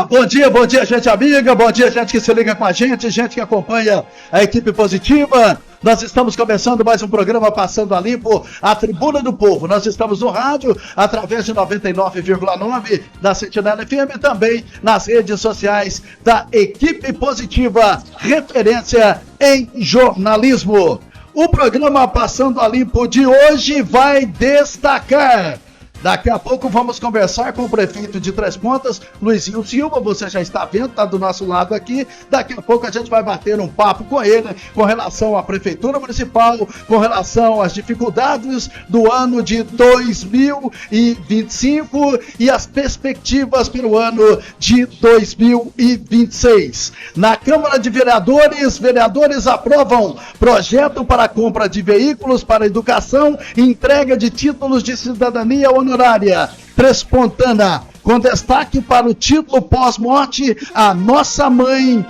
bom dia, gente amiga, bom dia, gente que se liga com a gente que acompanha a equipe positiva. Nós estamos começando mais um programa Passando a Limpo, a Tribuna do Povo. Nós estamos no rádio, através de 99,9 da Sentinela FM, também nas redes sociais da equipe positiva, referência em jornalismo. O programa Passando a Limpo de hoje vai destacar. Daqui a pouco vamos conversar com o prefeito de Três Pontas, Luizinho Silva, você já está vendo, está do nosso lado aqui. Daqui a pouco a gente vai bater um papo com ele com relação à prefeitura municipal, com relação às dificuldades do ano de 2025 e as perspectivas para o ano de 2026. Na Câmara de vereadores aprovam projeto para a compra de veículos para educação e entrega de títulos de cidadania honorária. Trespontana, com destaque para o título pós-morte, a nossa mãe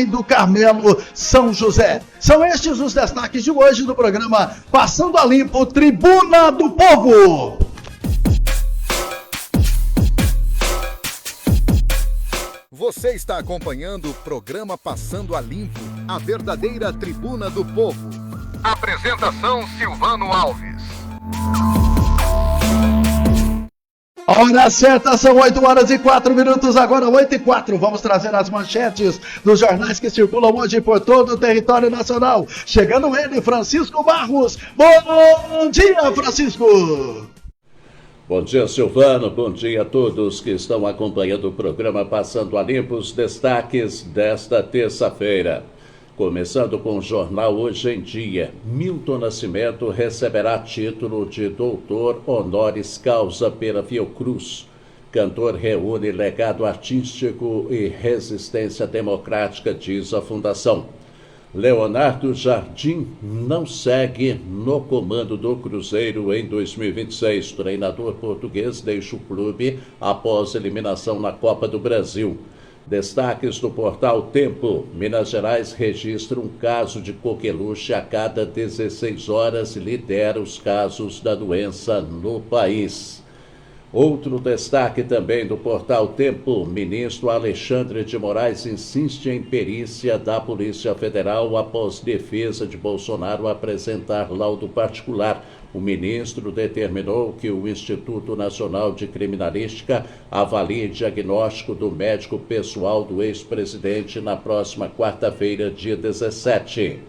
do Carmelo São José. São estes os destaques de hoje do programa Passando a Limpo, Tribuna do Povo. Você está acompanhando o programa Passando a Limpo, a verdadeira Tribuna do Povo. Apresentação Silvano Alves. Hora certa, são 8h04, agora 8h04. Vamos trazer as manchetes dos jornais que circulam hoje por todo o território nacional. Chegando ele, Francisco Barros. Bom dia, Francisco! Bom dia, Silvano. Bom dia a todos que estão acompanhando o programa Passando a Limpo, os destaques desta terça-feira. Começando com o jornal Hoje em Dia, Milton Nascimento receberá título de doutor honoris causa pela Fiocruz. Cantor reúne legado artístico e resistência democrática, diz a Fundação. Leonardo Jardim não segue no comando do Cruzeiro em 2026. Treinador português deixa o clube após eliminação na Copa do Brasil. Destaques do portal Tempo. Minas Gerais registra um caso de coqueluche a cada 16 horas e lidera os casos da doença no país. Outro destaque também do portal Tempo. Ministro Alexandre de Moraes insiste em perícia da Polícia Federal após defesa de Bolsonaro apresentar laudo particular. O ministro determinou que o Instituto Nacional de Criminalística avalie diagnóstico do médico pessoal do ex-presidente na próxima quarta-feira, dia 17.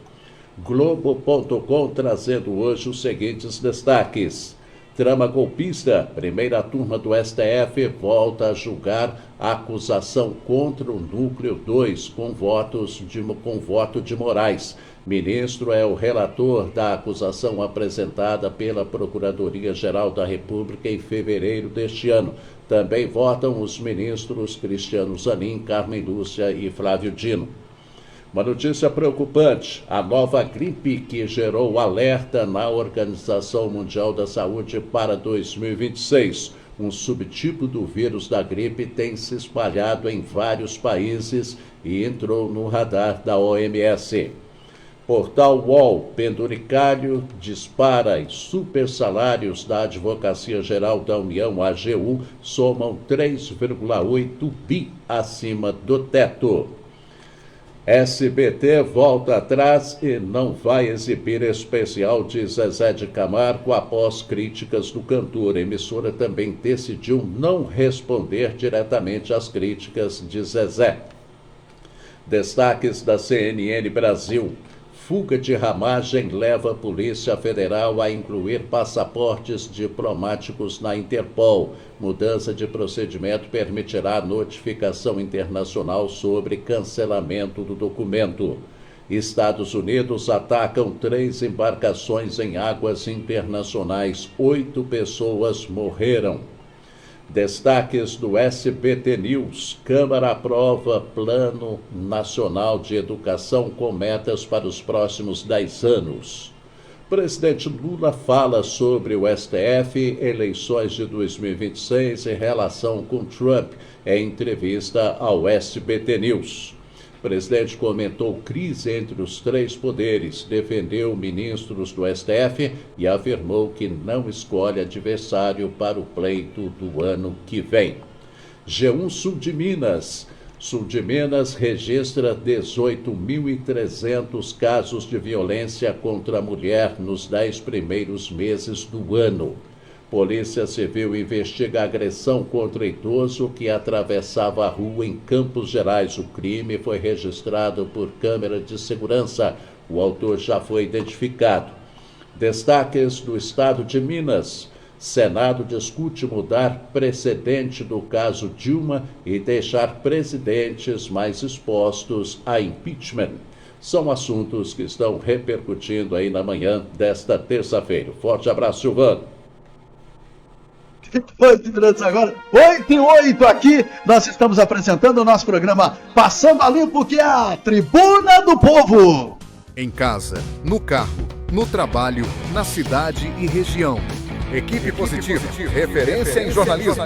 Globo.com trazendo hoje os seguintes destaques. Trama golpista, primeira turma do STF volta a julgar a acusação contra o Núcleo 2 com voto de Moraes. Ministro é o relator da acusação apresentada pela Procuradoria-Geral da República em fevereiro deste ano. Também votam os ministros Cristiano Zanin, Carmen Lúcia e Flávio Dino. Uma notícia preocupante, a nova gripe que gerou alerta na Organização Mundial da Saúde para 2026. Um subtipo do vírus da gripe tem se espalhado em vários países e entrou no radar da OMS. Portal UOL, penduricalho dispara e super salários da Advocacia Geral da União, AGU, somam 3,8 bi acima do teto. SBT volta atrás e não vai exibir especial de Zezé de Camargo após críticas do cantor. A emissora também decidiu não responder diretamente às críticas de Zezé. Destaques da CNN Brasil. Fuga de ramagem leva a Polícia Federal a incluir passaportes diplomáticos na Interpol. Mudança de procedimento permitirá notificação internacional sobre cancelamento do documento. Estados Unidos atacam 3 embarcações em águas internacionais. 8 pessoas morreram. Destaques do SBT News. Câmara aprova Plano Nacional de Educação com metas para os próximos 10 anos. Presidente Lula fala sobre o STF, eleições de 2026 e relação com Trump em entrevista ao SBT News. O presidente comentou crise entre os 3 poderes, defendeu ministros do STF e afirmou que não escolhe adversário para o pleito do ano que vem. G1 Sul de Minas. Sul de Minas registra 18.300 casos de violência contra a mulher nos 10 primeiros meses do ano. Polícia Civil investiga a agressão contra idoso que atravessava a rua em Campos Gerais. O crime foi registrado por câmera de segurança. O autor já foi identificado. Destaques do estado de Minas. Senado discute mudar precedente do caso Dilma e deixar presidentes mais expostos a impeachment. São assuntos que estão repercutindo aí na manhã desta terça-feira. Forte abraço, Silvano. Agora, 8h08 aqui, nós estamos apresentando o nosso programa Passando a Limpo, que é a Tribuna do Povo. Em casa, no carro, no trabalho, na cidade e região. Equipe Positiva, referência em jornalismo.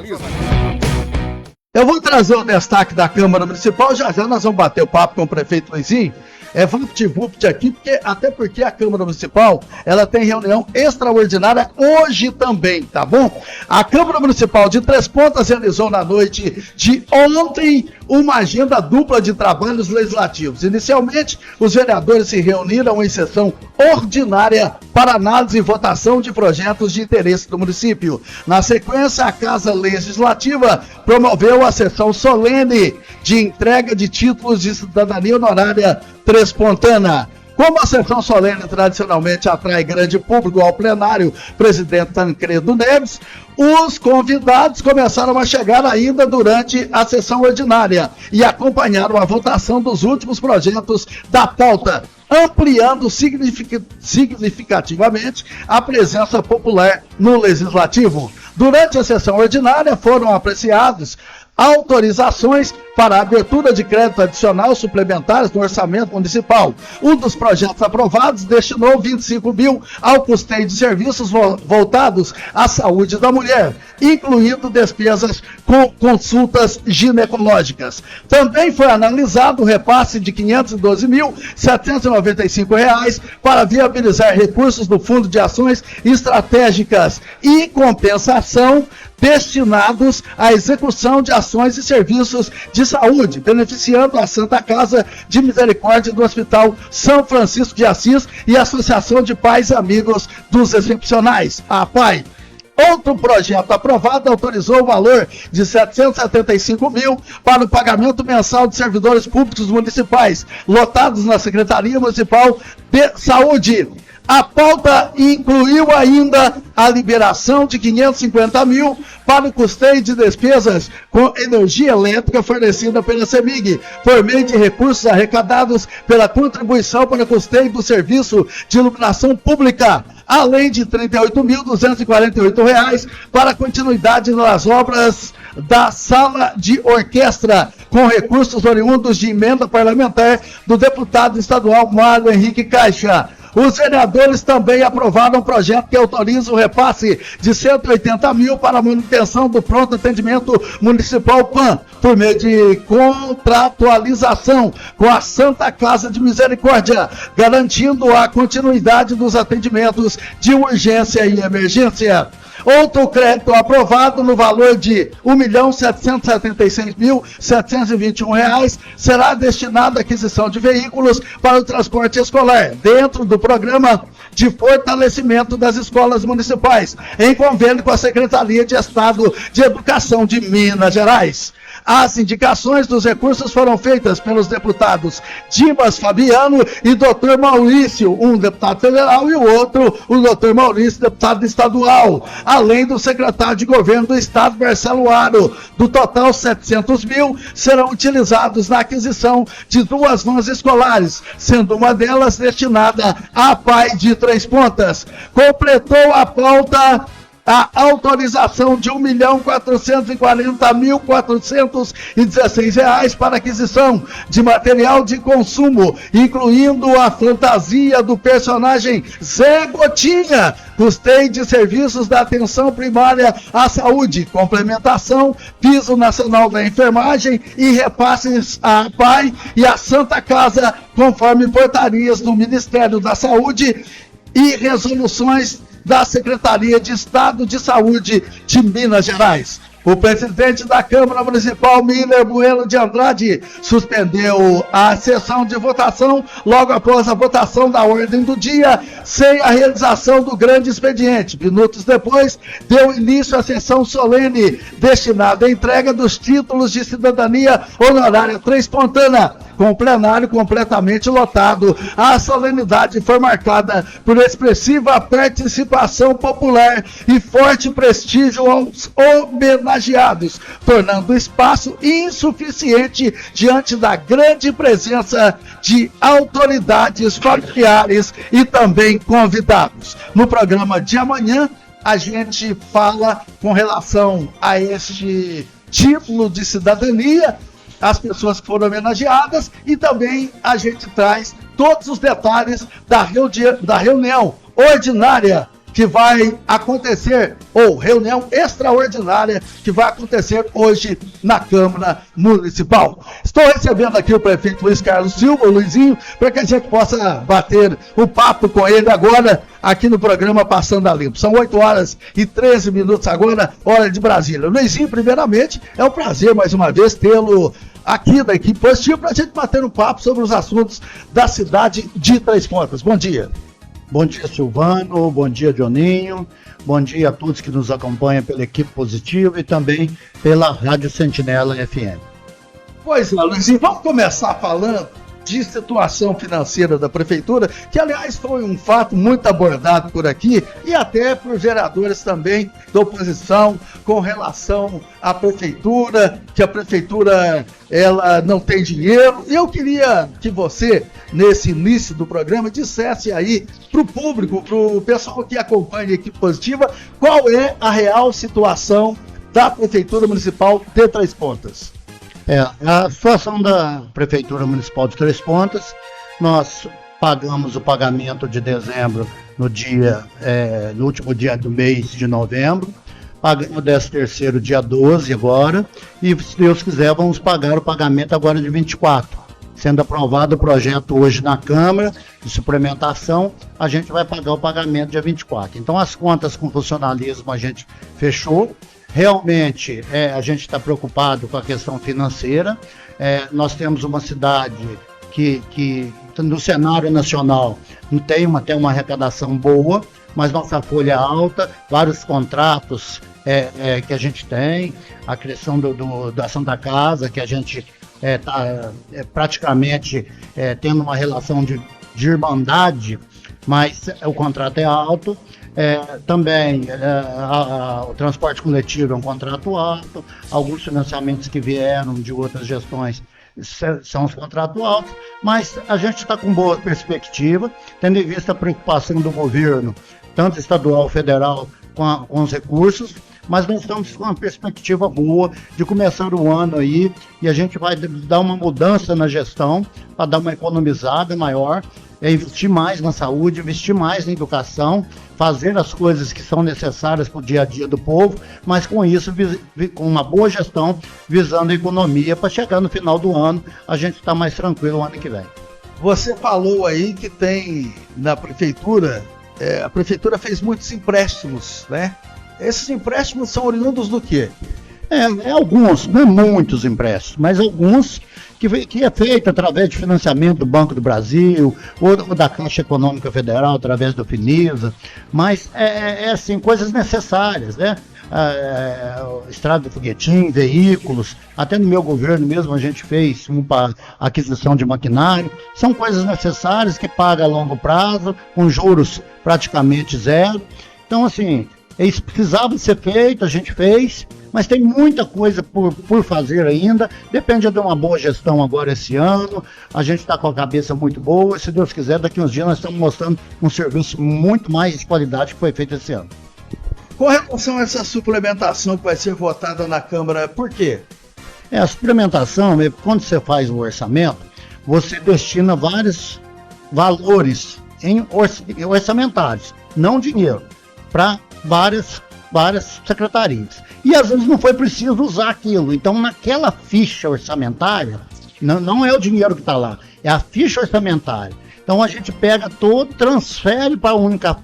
Eu vou trazer o destaque da Câmara Municipal, já nós vamos bater o papo com o prefeito Luizinho. VaptVupt aqui, até porque a Câmara Municipal, ela tem reunião extraordinária hoje também, tá bom? A Câmara Municipal de Três Pontas realizou na noite de ontem uma agenda dupla de trabalhos legislativos. Inicialmente, os vereadores se reuniram em sessão ordinária para análise e votação de projetos de interesse do município. Na sequência, a Casa Legislativa promoveu a sessão solene de entrega de títulos de cidadania honorária trespontana. Como a sessão solene tradicionalmente atrai grande público ao plenário, presidente Tancredo Neves, os convidados começaram a chegar ainda durante a sessão ordinária e acompanharam a votação dos últimos projetos da pauta, ampliando significativamente a presença popular no Legislativo. Durante a sessão ordinária foram apreciados autorizações para a abertura de crédito adicional suplementares no orçamento municipal. Um dos projetos aprovados destinou 25 mil ao custeio de serviços voltados à saúde da mulher, incluindo despesas com consultas ginecológicas. Também foi analisado o repasse de R$ 512.795 para viabilizar recursos do Fundo de Ações Estratégicas e compensação destinados à execução de ações e serviços de saúde, beneficiando a Santa Casa de Misericórdia do Hospital São Francisco de Assis e a Associação de Pais e Amigos dos Excepcionais, a APAI. Outro projeto aprovado autorizou o valor de R$ 775 mil para o pagamento mensal de servidores públicos municipais, lotados na Secretaria Municipal de Saúde. A pauta incluiu ainda a liberação de 550 mil para o custeio de despesas com energia elétrica fornecida pela CEMIG, por meio de recursos arrecadados pela contribuição para o custeio do serviço de iluminação pública, além de R$ 38.248 para a continuidade das obras da sala de orquestra, com recursos oriundos de emenda parlamentar do deputado estadual Mário Henrique Caixa. Os vereadores também aprovaram um projeto que autoriza o repasse de 180 mil para a manutenção do pronto atendimento municipal PAN, por meio de contratualização com a Santa Casa de Misericórdia, garantindo a continuidade dos atendimentos de urgência e emergência. Outro crédito aprovado no valor de R$ 1.776.721 será destinado à aquisição de veículos para o transporte escolar, dentro do programa de fortalecimento das escolas municipais, em convênio com a Secretaria de Estado de Educação de Minas Gerais. As indicações dos recursos foram feitas pelos deputados Dimas Fabiano e Dr. Maurício, um deputado federal, e o outro, o Dr. Maurício, deputado estadual, além do secretário de governo do estado, Marcelo Aro. Do total, 700 mil serão utilizados na aquisição de 2 vans escolares, sendo uma delas destinada à PAI de Três Pontas. Completou a pauta a autorização de R$ 1.440.416 para aquisição de material de consumo, incluindo a fantasia do personagem Zé Gotinha, custeio de serviços da atenção primária à saúde, complementação, piso nacional da enfermagem e repasses à APAI e à Santa Casa, conforme portarias do Ministério da Saúde e resoluções da Secretaria de Estado de Saúde de Minas Gerais. O presidente da Câmara Municipal, Miller Bueno de Andrade, suspendeu a sessão de votação logo após a votação da ordem do dia, sem a realização do grande expediente. Minutos depois, deu início à sessão solene, destinada à entrega dos títulos de cidadania honorária transpontana, com o plenário completamente lotado. A solenidade foi marcada por expressiva participação popular e forte prestígio aos homenageados, tornando o espaço insuficiente diante da grande presença de autoridades, familiares e também convidados. No programa de amanhã, a gente fala com relação a este título de cidadania, as pessoas que foram homenageadas, e também a gente traz todos os detalhes da reunião ordinária que vai acontecer, ou reunião extraordinária que vai acontecer hoje na Câmara Municipal. Estou recebendo aqui o prefeito Luiz Carlos Silva, o Luizinho, para que a gente possa bater o papo com ele agora, aqui no programa Passando a Limpo. São 8h13 agora, hora de Brasília. Luizinho, primeiramente, é um prazer mais uma vez tê-lo aqui da equipe positiva para a gente bater um papo sobre os assuntos da cidade de Três Pontas. Bom dia. Bom dia, Silvano. Bom dia, Dioninho. Bom dia a todos que nos acompanham pela equipe positiva e também pela Rádio Sentinela FM. Pois é, Luizinho, vamos começar falando de situação financeira da Prefeitura, que aliás foi um fato muito abordado por aqui e até por vereadores também da oposição com relação à Prefeitura, que a Prefeitura ela não tem dinheiro. E eu queria que você, nesse início do programa, dissesse aí para o público, para o pessoal que acompanha a equipe positiva, qual é a real situação da Prefeitura Municipal de Três Pontas. A situação da Prefeitura Municipal de Três Pontas, nós pagamos o pagamento de dezembro no último dia do mês de novembro, pagamos o 13º dia 12 agora, e se Deus quiser vamos pagar o pagamento agora de 24. Sendo aprovado o projeto hoje na Câmara de suplementação, a gente vai pagar o pagamento dia 24. Então as contas com funcionalismo a gente fechou. Realmente, a gente está preocupado com a questão financeira. Nós temos uma cidade que no cenário nacional tem uma arrecadação boa, mas nossa folha é alta, vários contratos que a gente tem, a questão da Santa Casa, que a gente está praticamente tendo uma relação de irmandade, mas o contrato é alto. Também o transporte coletivo é um contrato alto, alguns financiamentos que vieram de outras gestões são os contratos altos, mas a gente está com boa perspectiva, tendo em vista a preocupação do governo, tanto estadual, federal, com os recursos, mas nós estamos com uma perspectiva boa de começar o ano aí, e a gente vai dar uma mudança na gestão, para dar uma economizada maior, investir mais na saúde, investir mais na educação, fazer as coisas que são necessárias para o dia a dia do povo, mas com isso, com uma boa gestão, visando a economia, para chegar no final do ano, a gente está mais tranquilo o ano que vem. Você falou aí que tem na Prefeitura, a Prefeitura fez muitos empréstimos, né? Esses empréstimos são oriundos do quê? Alguns, não muitos empréstimos, mas alguns que é feito através de financiamento do Banco do Brasil, ou da Caixa Econômica Federal, através do Finisa, mas assim, coisas necessárias, né? Estrada de foguetim, veículos, até no meu governo mesmo a gente fez para aquisição de maquinário, são coisas necessárias que paga a longo prazo, com juros praticamente zero. Então assim, isso precisava ser feito, a gente fez, mas tem muita coisa por fazer ainda, depende de uma boa gestão agora esse ano, a gente está com a cabeça muito boa, e se Deus quiser, daqui uns dias nós estamos mostrando um serviço muito mais de qualidade que foi feito esse ano. Com relação a essa suplementação que vai ser votada na Câmara, por quê? A suplementação, quando você faz o orçamento, você destina vários valores orçamentários, não dinheiro, para várias secretarias. E às vezes não foi preciso usar aquilo. Então, naquela ficha orçamentária, não é o dinheiro que está lá, é a ficha orçamentária. Então, a gente pega todo, transfere para a única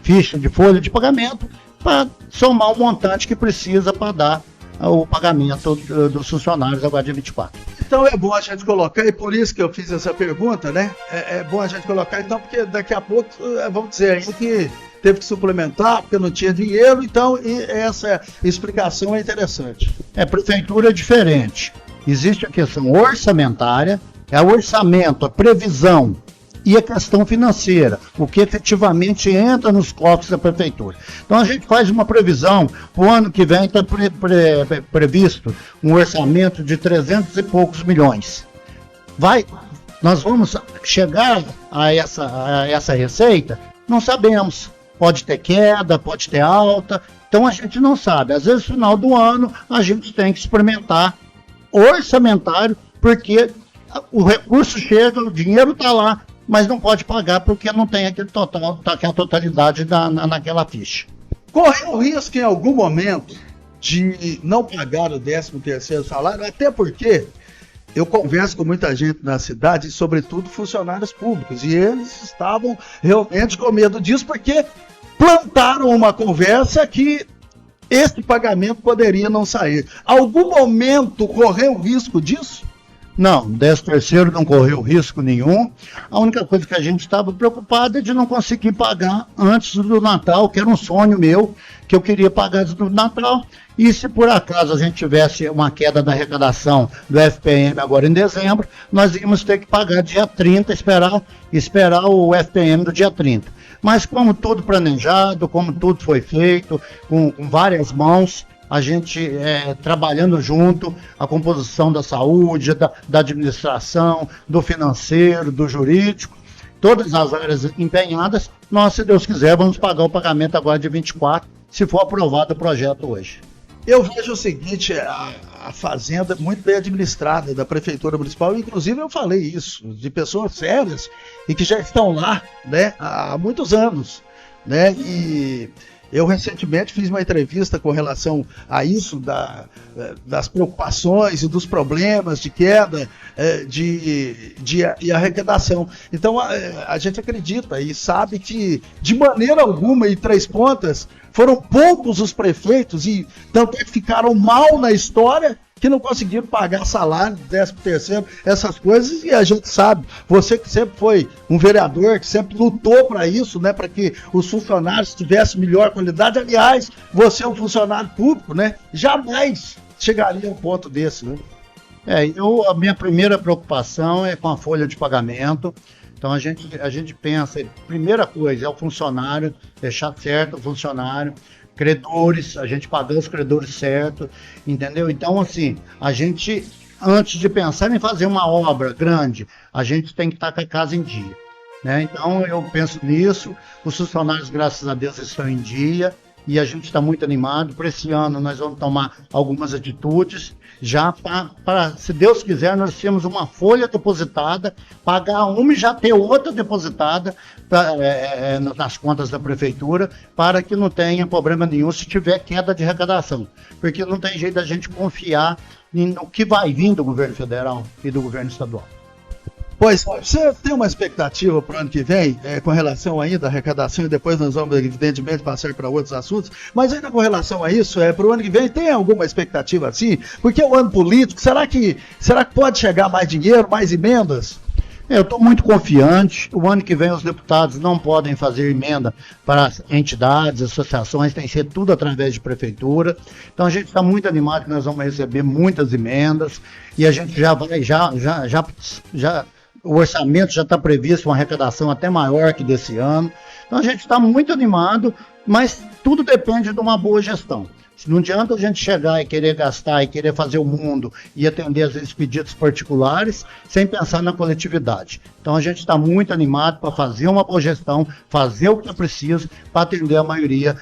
ficha de folha de pagamento, para somar o montante que precisa para dar o pagamento dos funcionários agora dia 24. Então é bom a gente colocar, e por isso que eu fiz essa pergunta, né? É bom a gente colocar, então, porque daqui a pouco, vamos dizer aí que teve que suplementar, porque não tinha dinheiro, então essa explicação é interessante. Prefeitura é diferente. Existe a questão orçamentária, o orçamento, a previsão e a questão financeira, o que efetivamente entra nos cofres da prefeitura. Então a gente faz uma previsão, o ano que vem está previsto um orçamento de 300 e poucos milhões. Nós vamos chegar a essa receita? Não sabemos. Pode ter queda, pode ter alta, então a gente não sabe. Às vezes no final do ano a gente tem que experimentar orçamentário, porque o recurso chega, o dinheiro está lá, mas não pode pagar porque não tem aquela totalidade naquela ficha. Correu o risco em algum momento de não pagar o 13º salário, até porque eu converso com muita gente na cidade, sobretudo funcionários públicos, e eles estavam realmente com medo disso porque plantaram uma conversa que esse pagamento poderia não sair. Algum momento correu o risco disso? Não, 13º não correu risco nenhum. A única coisa que a gente estava preocupado é de não conseguir pagar antes do Natal, que era um sonho meu, que eu queria pagar antes do Natal. E se por acaso a gente tivesse uma queda da arrecadação do FPM agora em dezembro, nós íamos ter que pagar dia 30, esperar o FPM do dia 30. Mas como tudo planejado, como tudo foi feito, com várias mãos, a gente trabalhando junto, a composição da saúde, da administração, do financeiro, do jurídico, todas as áreas empenhadas, nós, se Deus quiser, vamos pagar o pagamento agora de 24, se for aprovado o projeto hoje. Eu vejo o seguinte, a fazenda muito bem administrada da Prefeitura Municipal, inclusive eu falei isso, de pessoas sérias e que já estão lá, né, há muitos anos, né, e eu recentemente fiz uma entrevista com relação a isso, das preocupações e dos problemas de queda de arrecadação. Então a gente acredita e sabe que de maneira alguma em Três Pontas foram poucos os prefeitos e tanto é que ficaram mal na história que não conseguiram pagar salário, 13º, essas coisas, e a gente sabe, você que sempre foi um vereador, que sempre lutou para isso, né, para que os funcionários tivessem melhor qualidade, aliás, você é um funcionário público, né, jamais chegaria a um ponto desse, né? A minha primeira preocupação é com a folha de pagamento. Então a gente pensa, primeira coisa é o funcionário, deixar certo o funcionário, credores, a gente pagar os credores certo, entendeu? Então, assim, a gente, antes de pensar em fazer uma obra grande, a gente tem que estar com a casa em dia, né? Então, eu penso nisso, os funcionários, graças a Deus, estão em dia, e a gente está muito animado. Para esse ano, nós vamos tomar algumas atitudes, já para, se Deus quiser, nós temos uma folha depositada, pagar uma e já ter outra depositada nas contas da prefeitura, para que não tenha problema nenhum se tiver queda de arrecadação, porque não tem jeito da gente confiar no que vai vir do governo federal e do governo estadual. Pois, você tem uma expectativa para o ano que vem, com relação ainda à arrecadação, e depois nós vamos, evidentemente, passar para outros assuntos, mas ainda com relação a isso, para o ano que vem, tem alguma expectativa assim? Porque é o ano político, será que pode chegar mais dinheiro, mais emendas? Eu estou muito confiante. O ano que vem os deputados não podem fazer emenda para entidades, associações, tem que ser tudo através de prefeitura. Então a gente está muito animado que nós vamos receber muitas emendas e a gente o orçamento já está previsto uma arrecadação até maior que desse ano. Então a gente está muito animado, mas tudo depende de uma boa gestão. Não adianta a gente chegar e querer gastar e querer fazer o mundo e atender às vezes pedidos particulares sem pensar na coletividade. Então a gente está muito animado para fazer uma boa gestão, fazer o que é preciso para atender a maioria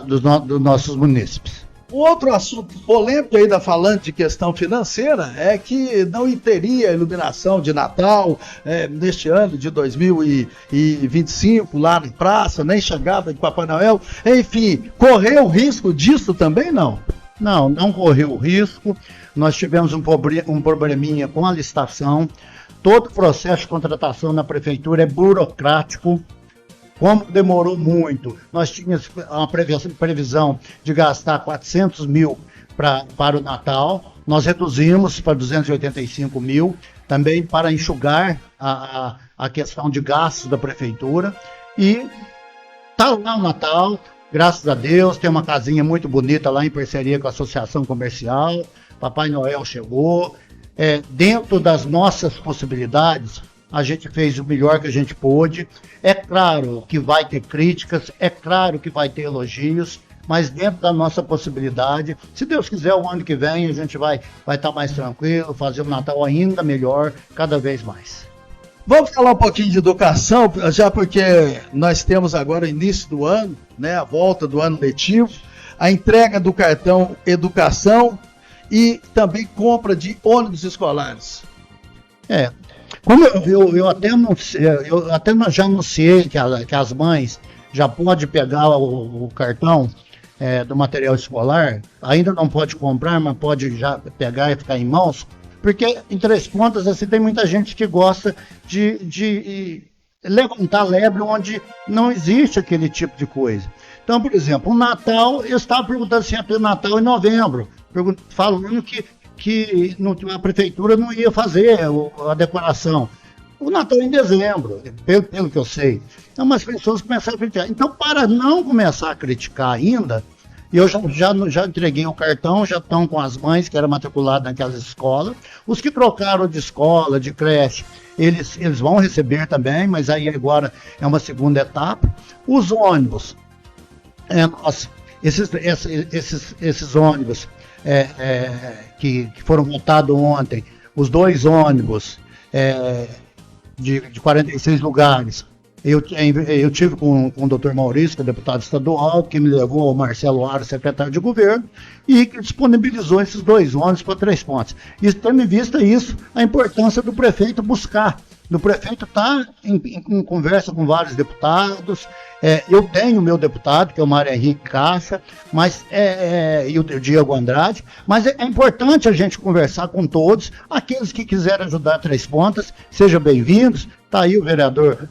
dos nossos munícipes. Outro assunto polêmico ainda falando de questão financeira é que não teria iluminação de Natal neste ano de 2025 lá na praça, nem chegada de Papai Noel. Enfim, correu o risco disso também, não? Não correu o risco. Nós tivemos um probleminha com a licitação. Todo o processo de contratação na prefeitura é burocrático. Como demorou muito, nós tínhamos uma previsão de gastar 400 mil para o Natal, nós reduzimos para 285 mil, também para enxugar a questão de gastos da prefeitura. E está lá o Natal, graças a Deus, tem uma casinha muito bonita lá em parceria com a Associação Comercial, Papai Noel chegou, dentro das nossas possibilidades, a gente fez o melhor que a gente pôde. É claro que vai ter críticas, é claro que vai ter elogios, mas dentro da nossa possibilidade, se Deus quiser, o ano que vem a gente vai estar mais tranquilo, fazer um Natal ainda melhor, cada vez mais. Vamos falar um pouquinho de educação, já porque nós temos agora o início do ano, né, a volta do ano letivo, a entrega do cartão educação e também compra de ônibus escolares. Como eu até já anunciei que as mães já podem pegar o cartão do material escolar, ainda não pode comprar, mas pode já pegar e ficar em mãos, porque em Três Pontas assim, tem muita gente que gosta de levantar lebre onde não existe aquele tipo de coisa. Então, por exemplo, o Natal, eu estava perguntando se ia ter Natal em novembro, falando que a prefeitura não ia fazer a decoração. O Natal é em dezembro, pelo que eu sei. Então, as pessoas começaram a criticar. Então, para não começar a criticar ainda, eu já entreguei o cartão, já estão com as mães que eram matriculadas naquelas escolas. Os que trocaram de escola, de creche, eles vão receber também, mas aí agora é uma segunda etapa. Os ônibus, esses ônibus que foram montados ontem, os 2 ônibus de 46 lugares, eu tive com o Dr. Maurício, que é deputado estadual, que me levou ao Marcelo Aro, secretário de governo, e que disponibilizou esses 2 ônibus para Três Pontas. E tendo em vista isso, a importância do prefeito buscar. O prefeito está em conversa com vários deputados. Eu tenho o meu deputado, que é o Mário Henrique Caixa, e o Diego Andrade, mas é importante a gente conversar com todos. Aqueles que quiserem ajudar Três Pontas, sejam bem-vindos. Está aí o vereador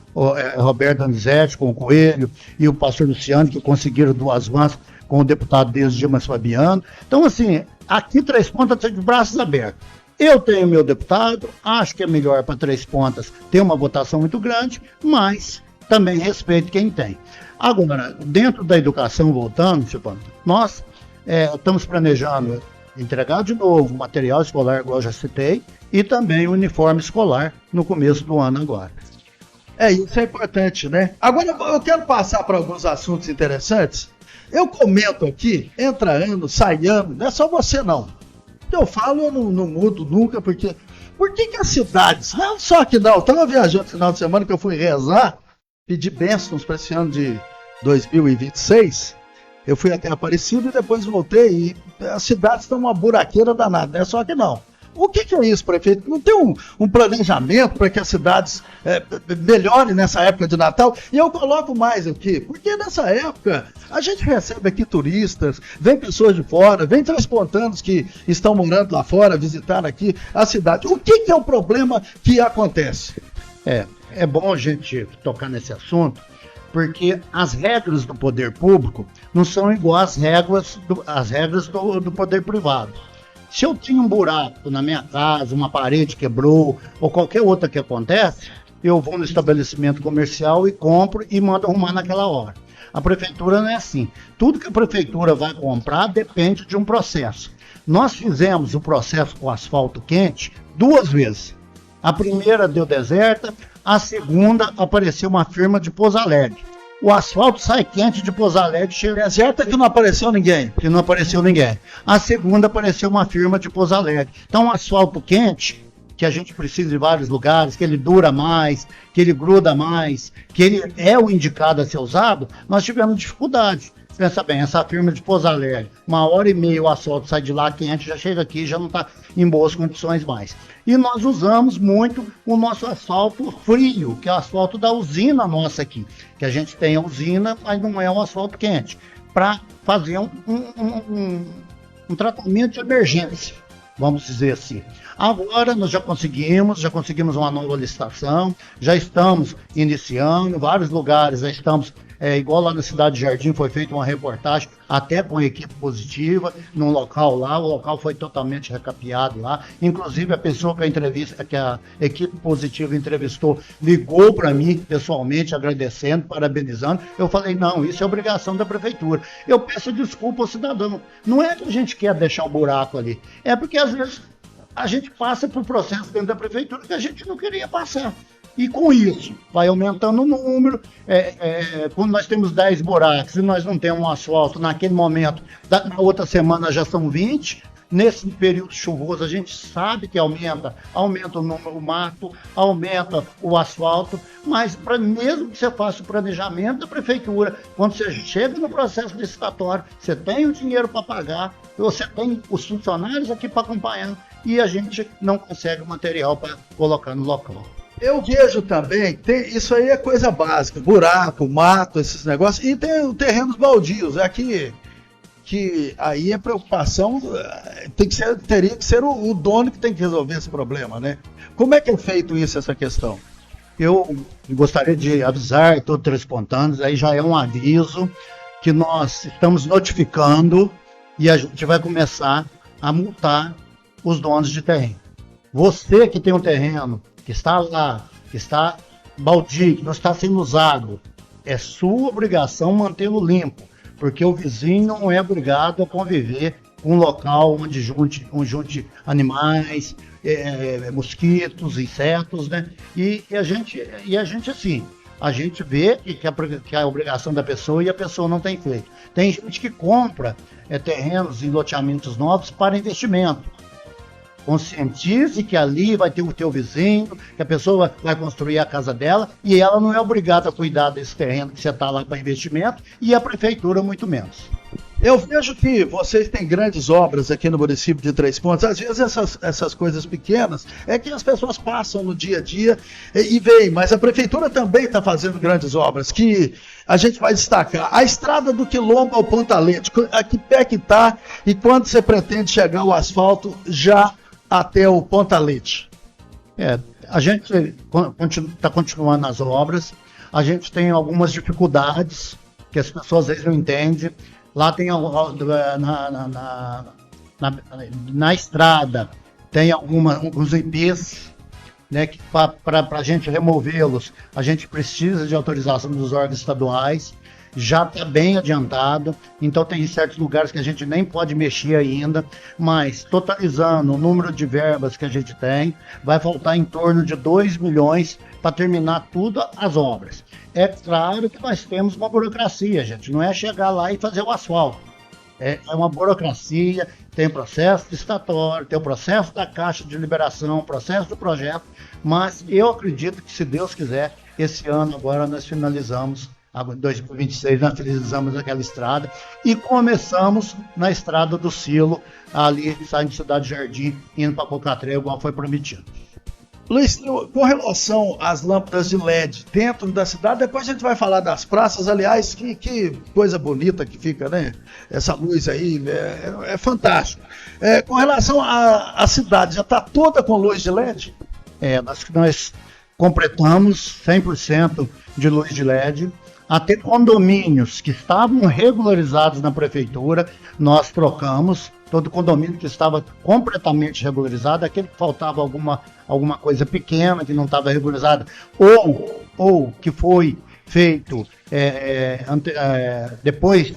Roberto Anizetti com o Coelho e o pastor Luciano, que conseguiram 2 vans com o deputado deles, Dimas Fabiano. Então, assim, aqui Três Pontas está de braços abertos. Eu tenho meu deputado, acho que é melhor para Três Pontas ter uma votação muito grande, mas também respeito quem tem. Agora, dentro da educação, voltando, nós estamos planejando entregar de novo o material escolar, igual eu já citei, e também o uniforme escolar no começo do ano agora. Isso é importante, né? Agora eu quero passar para alguns assuntos interessantes. Eu comento aqui, entra ano, sai ano, não é só você não. Eu falo, eu não mudo nunca, porque... Por que as cidades... Só que não, estava viajando no final de semana que eu fui rezar, pedir bênçãos para esse ano de 2026. Eu fui até Aparecida e depois voltei, e as cidades estão uma buraqueira danada, não é só que não. O que é isso, prefeito? Não tem um planejamento para que as cidades melhorem nessa época de Natal? E eu coloco mais aqui, porque nessa época a gente recebe aqui turistas, vem pessoas de fora, vem transpontanos que estão morando lá fora, visitar aqui a cidade. O que é o problema que acontece? É bom a gente tocar nesse assunto, porque as regras do poder público não são iguais às regras do poder privado. Se eu tinha um buraco na minha casa, uma parede quebrou, ou qualquer outra que acontece, eu vou no estabelecimento comercial e compro e mando arrumar naquela hora. A prefeitura não é assim. Tudo que a prefeitura vai comprar depende de um processo. Nós fizemos o processo com asfalto quente 2 vezes. A primeira deu deserta, a segunda apareceu uma firma de Pouso Alegre. O asfalto sai quente de Pouso Alegre, chega deserta que não apareceu ninguém. A segunda apareceu uma firma de Pouso Alegre. Então, o asfalto quente, que a gente precisa de vários lugares, que ele dura mais, que ele gruda mais, que ele é o indicado a ser usado, nós tivemos dificuldade. Pensa bem, essa firma de Pouso Alegre, 1h30 o asfalto sai de lá quente, já chega aqui, já não está em boas condições mais. E nós usamos muito o nosso asfalto frio, que é o asfalto da usina nossa aqui, que a gente tem a usina, mas não é o asfalto quente, para fazer um tratamento de emergência. vamos dizer assim. Agora nós já conseguimos uma nova licitação, já estamos iniciando, em vários lugares já estamos, igual lá na Cidade de Jardim, foi feita uma reportagem, até com a equipe positiva, num local lá, o local foi totalmente recapeado lá, inclusive a pessoa que a equipe positiva entrevistou, ligou para mim pessoalmente, agradecendo, parabenizando. Eu falei, não, isso é obrigação da prefeitura. Eu peço desculpa ao cidadão, não é que a gente quer deixar um buraco ali, é porque às vezes a gente passa por processo dentro da prefeitura que a gente não queria passar. E com isso, vai aumentando o número. Quando nós temos 10 buracos e nós não temos um asfalto naquele momento, na outra semana já são 20. Nesse período chuvoso, a gente sabe que aumenta o número, o mato, aumenta o asfalto, mas mesmo que você faça o planejamento da prefeitura, quando você chega no processo licitatório, você tem o dinheiro para pagar, você tem os funcionários aqui para acompanhar, e a gente não consegue o material para colocar no local. Eu vejo também, isso aí é coisa básica, buraco, mato, esses negócios, e tem terrenos baldios, que aí a preocupação teria que ser o dono que tem que resolver esse problema, né? Como é que é feito isso, essa questão? Eu gostaria de avisar todos os Três Pontanos, aí já é um aviso que nós estamos notificando e a gente vai começar a multar os donos de terreno. Você que tem um terreno que está lá, que está baldio, que não está sendo usado, é sua obrigação mantê-lo limpo, porque o vizinho não é obrigado a conviver com um local onde junte animais, mosquitos, insetos, né? E a gente assim, a gente vê que é a obrigação da pessoa e a pessoa não tem feito. Tem gente que compra terrenos e loteamentos novos para investimento. Conscientize que ali vai ter o teu vizinho, que a pessoa vai construir a casa dela e ela não é obrigada a cuidar desse terreno que você está lá para investimento e a prefeitura muito menos. Eu vejo que vocês têm grandes obras aqui no município de Três Pontos. Às vezes essas coisas pequenas é que as pessoas passam no dia a dia e veem, mas a prefeitura também está fazendo grandes obras que a gente vai destacar. A estrada do Quilombo ao Pontalete, a que pé que está e quando você pretende chegar o asfalto já até o Pontalete? A gente está continuando as obras, a gente tem algumas dificuldades que as pessoas às vezes não entendem. Lá tem na estrada tem alguns IPs, né, que para a gente removê-los, a gente precisa de autorização dos órgãos estaduais. Já está bem adiantado, então tem certos lugares que a gente nem pode mexer ainda, mas totalizando o número de verbas que a gente tem, vai faltar em torno de 2 milhões para terminar tudo as obras. É claro que nós temos uma burocracia, gente, não é chegar lá e fazer o asfalto. É uma burocracia, tem processo licitatório, tem o processo da Caixa de Liberação, processo do projeto, mas eu acredito que, se Deus quiser, esse ano agora nós finalizamos. Em 2026 nós finalizamos aquela estrada e começamos na estrada do Silo, ali saindo de Cidade Jardim, indo para Cocatré, igual foi prometido. Luiz, com relação às lâmpadas de LED dentro da cidade, depois a gente vai falar das praças, aliás, que coisa bonita que fica, né? Essa luz aí é fantástico. Com relação à cidade, já está toda com luz de LED? Nós completamos 100% de luz de LED. Até condomínios que estavam regularizados na prefeitura, nós trocamos. Todo condomínio que estava completamente regularizado, aquele que faltava alguma coisa pequena que não estava regularizada, ou que foi feito depois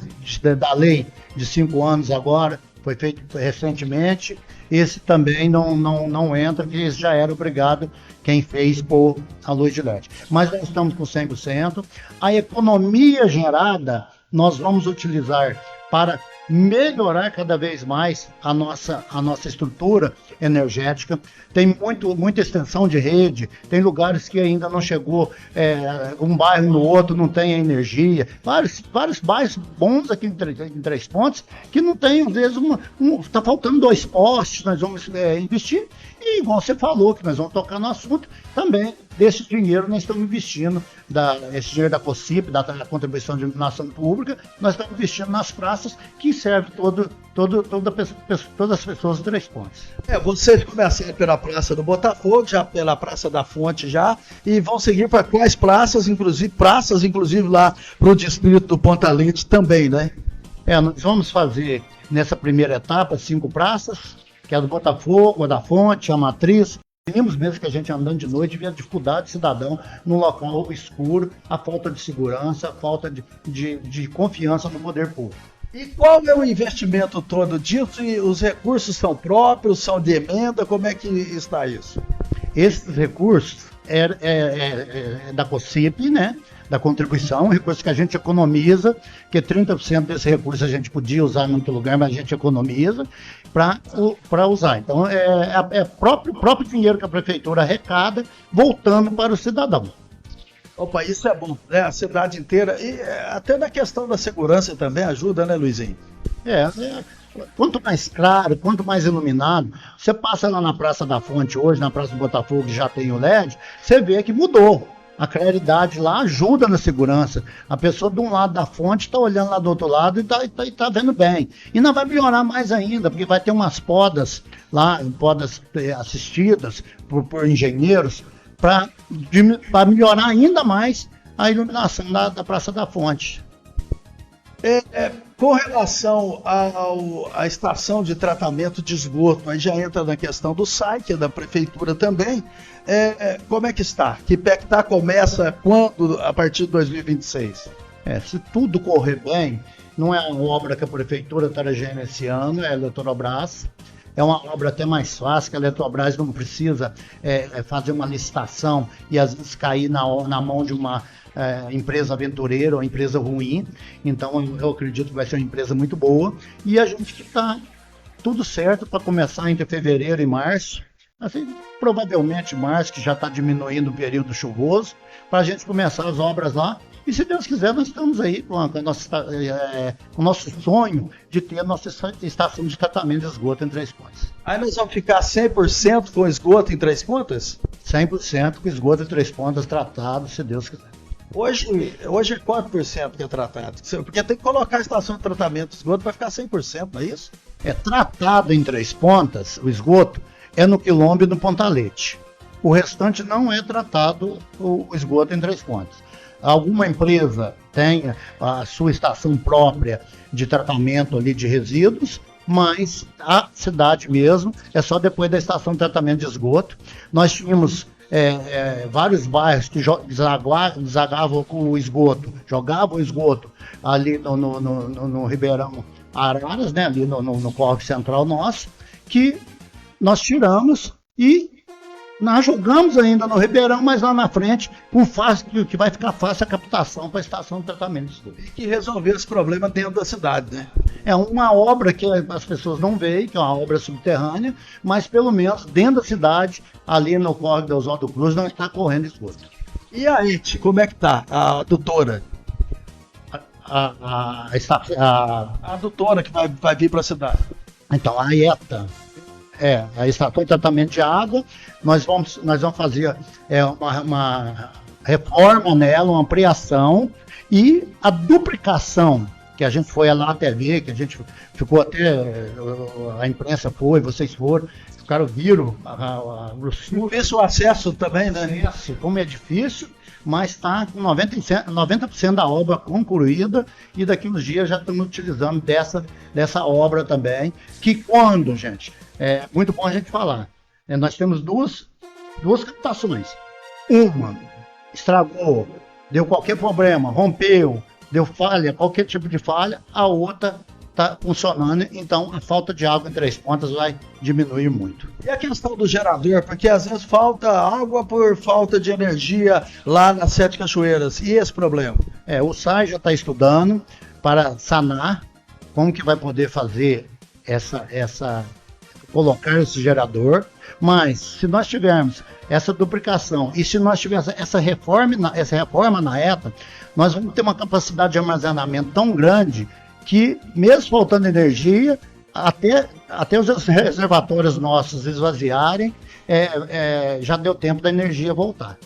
da lei de 5 anos agora, foi feito recentemente, esse também não entra, porque esse já era obrigado quem fez por a luz de LED. Mas nós estamos com 100%. A economia gerada nós vamos utilizar para melhorar cada vez mais a nossa estrutura energética. Tem muita extensão de rede, tem lugares que ainda não chegou, um bairro no outro não tem energia, vários bairros bons aqui em Três Pontos que não tem, às vezes, está faltando 2 postes, nós vamos investir, e igual você falou, que nós vamos tocar no assunto, também desse dinheiro nós estamos investindo, esse dinheiro da COSIP, da contribuição de iluminação pública, nós estamos investindo nas praças, que serve todas as pessoas de Três Pontos. Vocês começaram pela Praça do Botafogo, já pela Praça da Fonte já, e vão seguir para quais praças, inclusive lá para o distrito do Ponta Lente também, né? Nós vamos fazer nessa primeira etapa 5 praças, que é a do Botafogo, a da Fonte, a Matriz. Vimos mesmo que a gente andando de noite via dificuldade cidadão num local escuro, a falta de segurança, a falta de confiança no poder público. E qual é o investimento todo disso? E os recursos são próprios, são de emenda? Como é que está isso? Esses recursos é da COSIP, né? Da contribuição, recursos que a gente economiza, que 30% desse recurso a gente podia usar em outro lugar, mas a gente economiza para usar. Então, é próprio dinheiro que a prefeitura arrecada voltando para o cidadão. Opa, isso é bom, né? A cidade inteira, e até na questão da segurança também ajuda, né, Luizinho? Quanto mais claro, quanto mais iluminado, você passa lá na Praça da Fonte hoje, na Praça do Botafogo, que já tem o LED, você vê que mudou. A claridade lá ajuda na segurança. A pessoa de um lado da fonte está olhando lá do outro lado e tá vendo bem. E não vai melhorar mais ainda, porque vai ter umas podas lá, podas assistidas por engenheiros, para melhorar ainda mais a iluminação da Praça da Fonte. Com relação à estação de tratamento de esgoto, aí já entra na questão do site da prefeitura também. Como é que está? Que pé que está? Começa quando? A partir de 2026? Se tudo correr bem, não é uma obra que a prefeitura está regendo esse ano, é a Eletrobras. É uma obra até mais fácil, que a Eletrobras não precisa fazer uma licitação e às vezes cair na mão de uma empresa aventureira ou empresa ruim. Então eu acredito que vai ser uma empresa muito boa. E a gente está tudo certo para começar entre fevereiro e março. Assim, provavelmente março, que já está diminuindo o período chuvoso, para a gente começar as obras lá. E se Deus quiser, nós estamos aí com o nosso sonho de ter a nossa estação de tratamento de esgoto em Três Pontas. Aí nós vamos ficar 100% com esgoto em Três Pontas? 100% com esgoto em Três Pontas tratado, se Deus quiser. Hoje é quanto por cento que é tratado? Porque tem que colocar a estação de tratamento de esgoto para ficar 100%, não é isso? Tratado em Três Pontas, o esgoto, é no Quilombo e no Ponta Lete. O restante não é tratado o esgoto em Três Pontas. Alguma empresa tem a sua estação própria de tratamento ali de resíduos, mas a cidade mesmo é só depois da estação de tratamento de esgoto. Nós tínhamos vários bairros que desagavam com o esgoto, jogavam o esgoto ali no Ribeirão Araras, né, ali no córrego central nosso, que nós tiramos e nós jogamos ainda no Ribeirão, mas lá na frente, que vai ficar fácil a captação para a estação de tratamento de esgoto. E que resolver esse problema dentro da cidade, né? É uma obra que as pessoas não veem, que é uma obra subterrânea, mas pelo menos dentro da cidade, ali no córrego da Oswaldo Cruz, não está correndo esgoto. E a ET, como é que está, a adutora? A adutora que vai vir para a cidade. Então, a ETA, a estação de tratamento de água, nós vamos fazer uma reforma nela, uma ampliação e a duplicação, que a gente foi lá até ver, que a gente ficou até, a imprensa foi, vocês foram, viram o acesso também, né? Como é difícil, mas está com 90% da obra concluída e daqui uns dias já estamos utilizando dessa obra também, que quando, gente, é muito bom a gente falar, nós temos duas captações. Uma estragou, deu qualquer problema, rompeu, deu falha, qualquer tipo de falha, a outra está funcionando, então a falta de água em Três Pontas vai diminuir muito. E a questão do gerador, porque às vezes falta água por falta de energia lá nas Sete Cachoeiras, e esse problema? O SAI já está estudando para sanar como que vai poder fazer colocar esse gerador, mas se nós tivermos essa duplicação e se nós tivermos essa reforma na ETA, nós vamos ter uma capacidade de armazenamento tão grande que, mesmo faltando energia, até os reservatórios nossos esvaziarem, já deu tempo da energia voltar.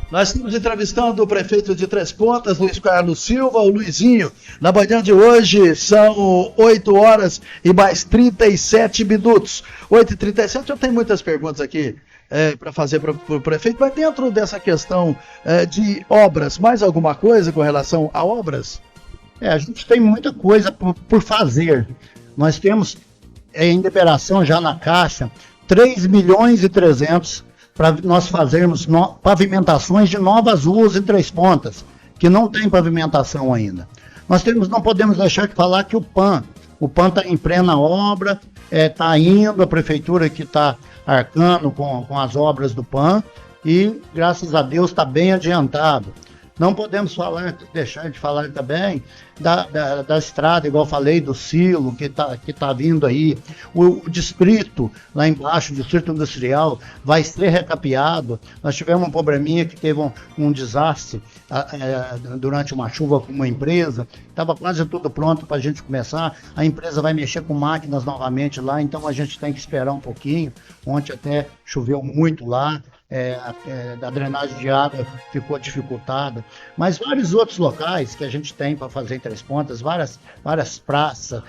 Nós estamos entrevistando o prefeito de Três Pontas, Luiz Carlos Silva, o Luizinho. Na manhã de hoje são 8 horas e mais 37 minutos. 8h37, eu tenho muitas perguntas aqui para fazer para o prefeito, mas dentro dessa questão de obras, mais alguma coisa com relação a obras? A gente tem muita coisa por fazer. Nós temos em liberação já na Caixa 3.300.000 para nós fazermos pavimentações de novas ruas em Três Pontas, que não tem pavimentação ainda. Não podemos deixar de falar que o PAN está em plena obra, está indo, a prefeitura que está arcando com as obras do PAN, e graças a Deus está bem adiantado. Não podemos deixar de falar também da estrada, igual eu falei, do silo que tá vindo aí. O distrito, lá embaixo, o distrito industrial, vai ser recapeado. Nós tivemos um probleminha que teve um desastre durante uma chuva com uma empresa. Estava quase tudo pronto para a gente começar. A empresa vai mexer com máquinas novamente lá, então a gente tem que esperar um pouquinho. Ontem até choveu muito lá. A drenagem de água ficou dificultada, mas vários outros locais que a gente tem para fazer em Três Pontas, várias praças,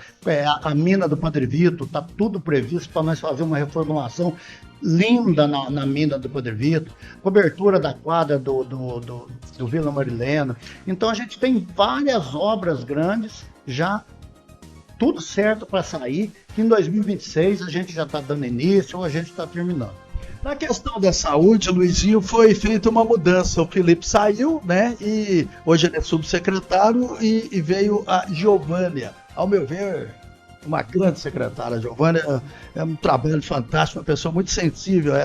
a mina do Padre Vitor, está tudo previsto para nós fazer uma reformulação linda na mina do Padre Vitor, cobertura da quadra do Vila Marilena. Então a gente tem várias obras grandes já, tudo certo para sair, que em 2026 a gente já está dando início ou a gente está terminando. Na questão da saúde, Luizinho, foi feita uma mudança. O Felipe saiu, né? E hoje ele é subsecretário e veio a Giovânia. Ao meu ver, uma grande secretária. A Giovânia é um trabalho fantástico, uma pessoa muito sensível a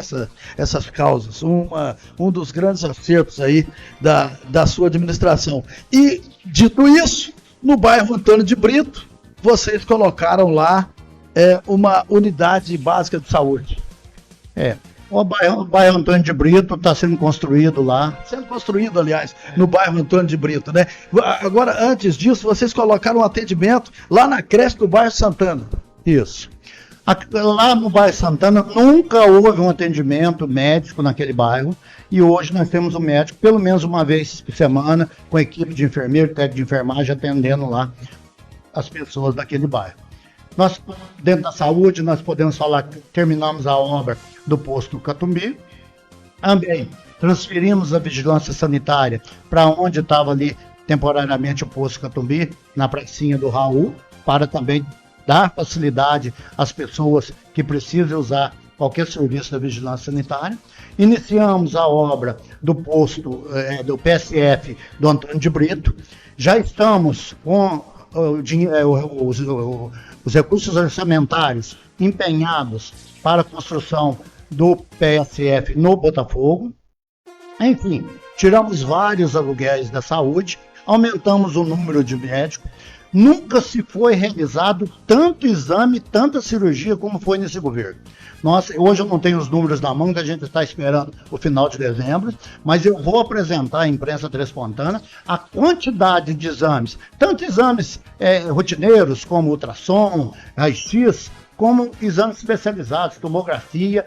essas causas. Um dos grandes acertos aí da sua administração. E, dito isso, no bairro Antônio de Brito, vocês colocaram lá uma unidade básica de saúde. O bairro Antônio de Brito está sendo construído lá. Sendo construído, aliás, no bairro Antônio de Brito, né? Agora, antes disso, vocês colocaram um atendimento lá na creche do bairro Santana. Isso. Lá no bairro Santana nunca houve um atendimento médico naquele bairro. E hoje nós temos um médico, pelo menos uma vez por semana, com a equipe de enfermeiro, técnico de enfermagem, atendendo lá as pessoas daquele bairro. Nós, dentro da saúde, nós podemos falar que terminamos a obra do posto Catumbi. Também transferimos a vigilância sanitária para onde estava ali temporariamente o posto Catumbi, na pracinha do Raul, para também dar facilidade às pessoas que precisam usar qualquer serviço da vigilância sanitária. Iniciamos a obra do posto do PSF do Antônio de Brito. Já estamos com os recursos orçamentários empenhados para a construção do PSF no Botafogo. Enfim, tiramos vários aluguéis da saúde, aumentamos o número de médicos. Nunca se foi realizado tanto exame, tanta cirurgia como foi nesse governo. Hoje eu não tenho os números na mão, que a gente está esperando o final de dezembro, mas eu vou apresentar à imprensa trespontana a quantidade de exames, tanto exames rotineiros como ultrassom, raio-x, como exames especializados, tomografia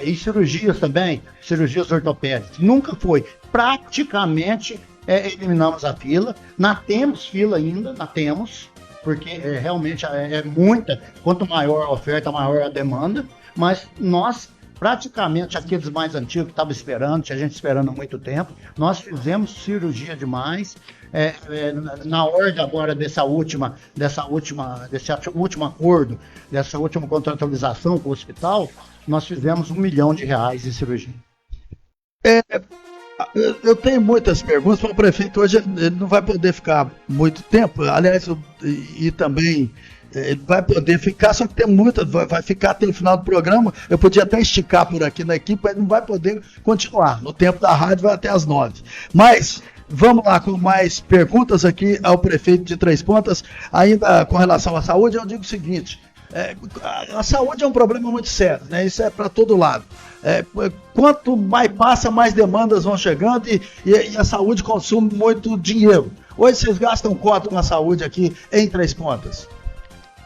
e cirurgias também, cirurgias ortopédicas. Nunca foi. Praticamente eliminamos a fila. Temos fila ainda, porque realmente é muita. Quanto maior a oferta, maior a demanda. Mas nós, praticamente, aqueles mais antigos que estavam esperando, tinha gente esperando há muito tempo, nós fizemos cirurgia demais. Na ordem agora desse último acordo, dessa última contratualização com o hospital, nós fizemos R$1 milhão de cirurgia. Eu tenho muitas perguntas, mas o prefeito hoje ele não vai poder ficar muito tempo, aliás, e também ele vai poder ficar, só que tem muitas, vai ficar até o final do programa. Eu podia até esticar por aqui na equipe, mas não vai poder continuar. No tempo da rádio vai até às 9. Mas vamos lá com mais perguntas aqui ao prefeito de Três Pontas. Ainda com relação à saúde, eu digo o seguinte: a saúde é um problema muito sério, né? Isso é para todo lado. Quanto mais passa, mais demandas vão chegando e a saúde consome muito dinheiro. Hoje vocês gastam quanto com a saúde aqui em Três Pontas?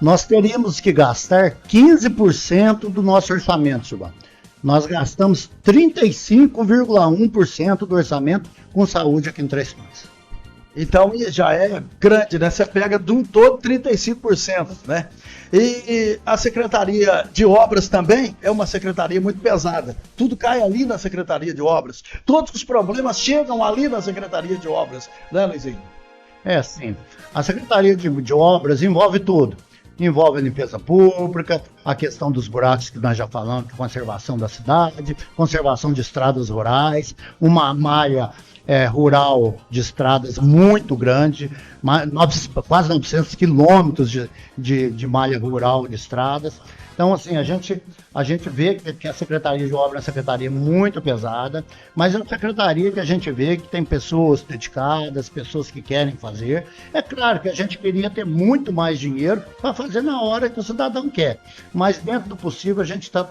Nós teríamos que gastar 15% do nosso orçamento, Silvano. Nós gastamos 35,1% do orçamento com saúde aqui em Três Pontas. Então já é grande, né? Você pega de um todo 35%, né? E a Secretaria de Obras também é uma secretaria muito pesada. Tudo cai ali na Secretaria de Obras. Todos os problemas chegam ali na Secretaria de Obras, né, Luizinho? É, sim. A Secretaria de Obras envolve tudo. Envolve a limpeza pública, a questão dos buracos que nós já falamos, conservação da cidade, conservação de estradas rurais, uma malha rural de estradas muito grande, quase 900 quilômetros de malha rural de estradas. Então, assim, a gente vê que a Secretaria de Obras é uma secretaria muito pesada, mas é uma secretaria que a gente vê que tem pessoas dedicadas, pessoas que querem fazer. É claro que a gente queria ter muito mais dinheiro para fazer na hora que o cidadão quer, mas dentro do possível a gente está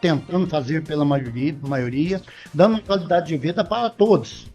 tentando fazer pela maioria, dando uma qualidade de vida para todos.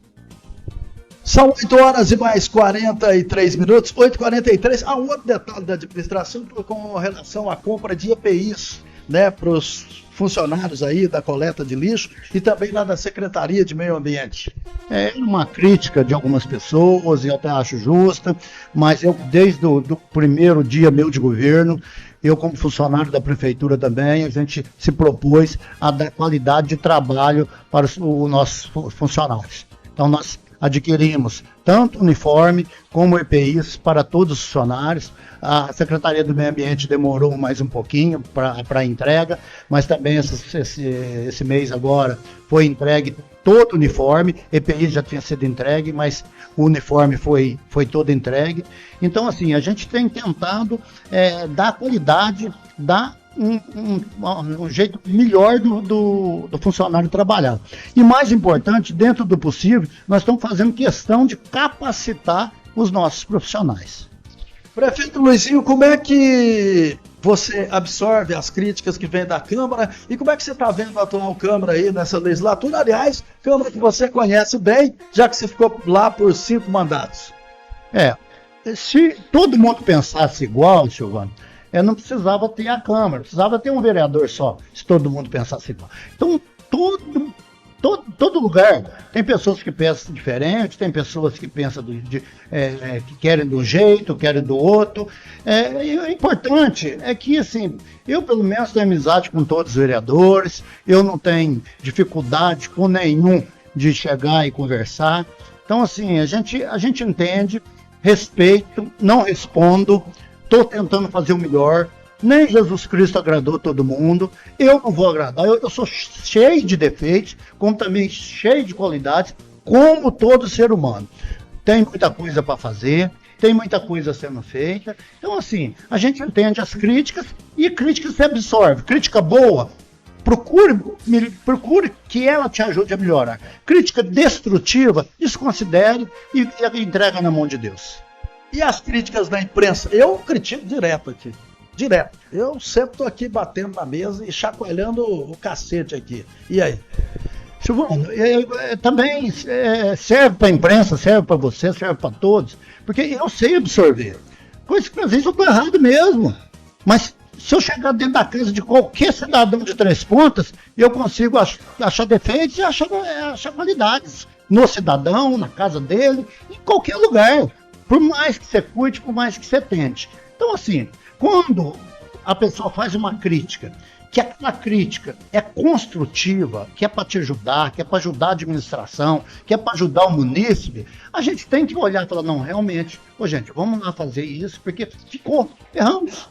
São 8 horas e mais 43 minutos, 8h43. Há um outro detalhe da administração com relação à compra de EPIs, né, para os funcionários aí da coleta de lixo e também lá da Secretaria de Meio Ambiente. É uma crítica de algumas pessoas, e eu até acho justa, mas eu, desde o primeiro dia meu de governo, eu como funcionário da Prefeitura também, a gente se propôs a dar qualidade de trabalho para os nossos funcionários. Então nós adquirimos tanto uniforme como EPIs para todos os funcionários. A Secretaria do Meio Ambiente demorou mais um pouquinho para a entrega, mas também esse mês agora foi entregue todo o uniforme. EPI já tinha sido entregue, mas o uniforme foi todo entregue. Então, assim, a gente tem tentado dar qualidade, dar um jeito melhor do funcionário trabalhar. E mais importante, dentro do possível, nós estamos fazendo questão de capacitar os nossos profissionais. Prefeito Luizinho, como é que você absorve as críticas que vêm da Câmara e como é que você está vendo a atual Câmara aí nessa legislatura? Aliás, Câmara que você conhece bem, já que você ficou lá por 5 mandatos. Se todo mundo pensasse igual, Silvano, não precisava ter a Câmara, precisava ter um vereador só, se todo mundo pensasse igual. Então, todo lugar tem pessoas que pensam diferente, tem pessoas que pensam que querem de um jeito, querem do outro. E o importante é que, assim, eu pelo menos tenho amizade com todos os vereadores, eu não tenho dificuldade com nenhum de chegar e conversar. Então, assim, a gente entende, respeito, não respondo, estou tentando fazer o melhor. Nem Jesus Cristo agradou todo mundo, eu não vou agradar, eu sou cheio de defeitos, como também cheio de qualidades, como todo ser humano. Tem muita coisa para fazer, tem muita coisa sendo feita, então assim, a gente entende as críticas e críticas se absorve. Crítica boa, procure que ela te ajude a melhorar. Crítica destrutiva, desconsidere e entrega na mão de Deus. E as críticas da imprensa? Eu critico direto aqui. Direto. Eu sempre tô aqui batendo na mesa e chacoalhando o cacete aqui. E aí? Silvano, também serve para a imprensa, serve para você, serve para todos, porque eu sei absorver. Coisa que às vezes eu tô errado mesmo. Mas se eu chegar dentro da casa de qualquer cidadão de Três Pontas, eu consigo achar defeitos e achar qualidades no cidadão, na casa dele, em qualquer lugar. Por mais que você cuide, por mais que você tente. Então, assim, quando a pessoa faz uma crítica, que aquela crítica é construtiva, que é para te ajudar, que é para ajudar a administração, que é para ajudar o munícipe, a gente tem que olhar e falar, não, realmente, gente, vamos lá fazer isso, porque erramos.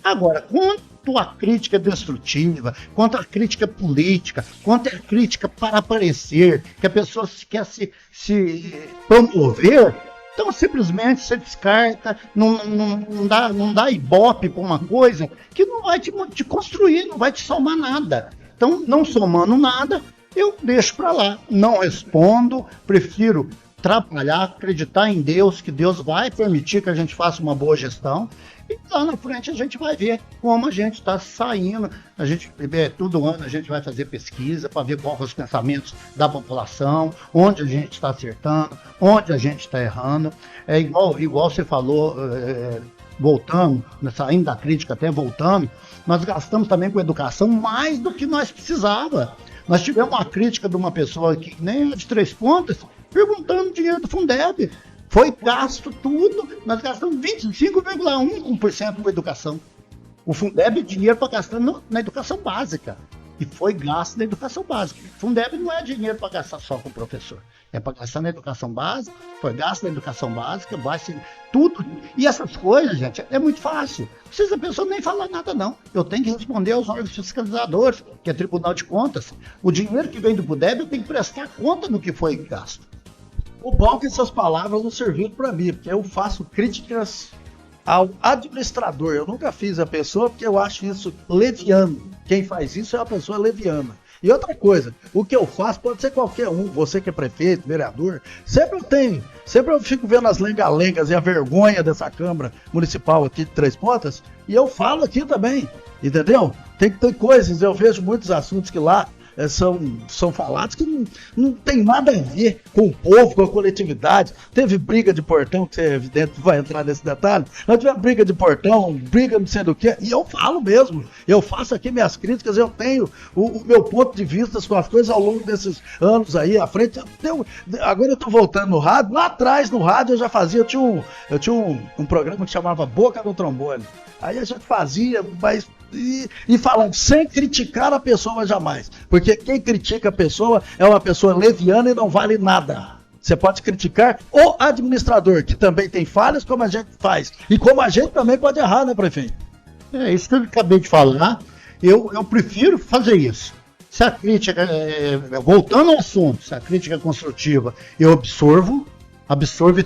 Agora, quanto a crítica destrutiva, quanto a crítica política, quanto a crítica para aparecer, que a pessoa quer se promover, então simplesmente você descarta, não dá ibope para uma coisa que não vai te construir, não vai te somar nada. Então, não somando nada, eu deixo para lá, não respondo, prefiro trabalhar, acreditar em Deus, que Deus vai permitir que a gente faça uma boa gestão. E lá na frente a gente vai ver como a gente está saindo. Todo ano a gente vai fazer pesquisa para ver quais são os pensamentos da população, onde a gente está acertando, onde a gente está errando. É igual você falou, voltando, saindo da crítica até voltando, nós gastamos também com educação mais do que nós precisava. Nós tivemos uma crítica de uma pessoa que nem é de Três Pontas, perguntando dinheiro do Fundeb. Foi gasto tudo, nós gastamos 25,1% com educação. O Fundeb é dinheiro para gastar na educação básica. E foi gasto na educação básica. O Fundeb não é dinheiro para gastar só com o professor. É para gastar na educação básica, foi gasto na educação básica, vai ser tudo. E essas coisas, gente, é muito fácil. Não precisa a pessoa nem falar nada, não. Eu tenho que responder aos órgãos fiscalizadores, que é Tribunal de Contas. O dinheiro que vem do Fundeb, eu tenho que prestar conta no que foi gasto. O bom é que essas palavras não serviram para mim, porque eu faço críticas ao administrador. Eu nunca fiz a pessoa, porque eu acho isso leviano. Quem faz isso é uma pessoa leviana. E outra coisa, o que eu faço pode ser qualquer um, você que é prefeito, vereador, sempre eu fico vendo as lenga-lengas e a vergonha dessa Câmara Municipal aqui de Três Pontas, e eu falo aqui também, entendeu? Tem que ter coisas, eu vejo muitos assuntos que lá são falados que não tem nada a ver com o povo, com a coletividade. Teve briga de portão, que você é evidente vai entrar nesse detalhe. Nós tivemos briga de portão, briga não sei do que, e eu falo mesmo. Eu faço aqui minhas críticas, eu tenho o meu ponto de vista com as coisas ao longo desses anos aí à frente. Agora eu tô voltando no rádio. Lá atrás no rádio eu já fazia, eu tinha um programa que chamava Boca do Trombone. Aí a gente fazia, mas e falando, sem criticar a pessoa jamais. Porque quem critica a pessoa é uma pessoa leviana e não vale nada. Você pode criticar o administrador, que também tem falhas, como a gente faz. E como a gente também pode errar, né, prefeito? É isso que eu acabei de falar. Eu prefiro fazer isso. Se a crítica, voltando ao assunto, se a crítica é construtiva, eu absorvo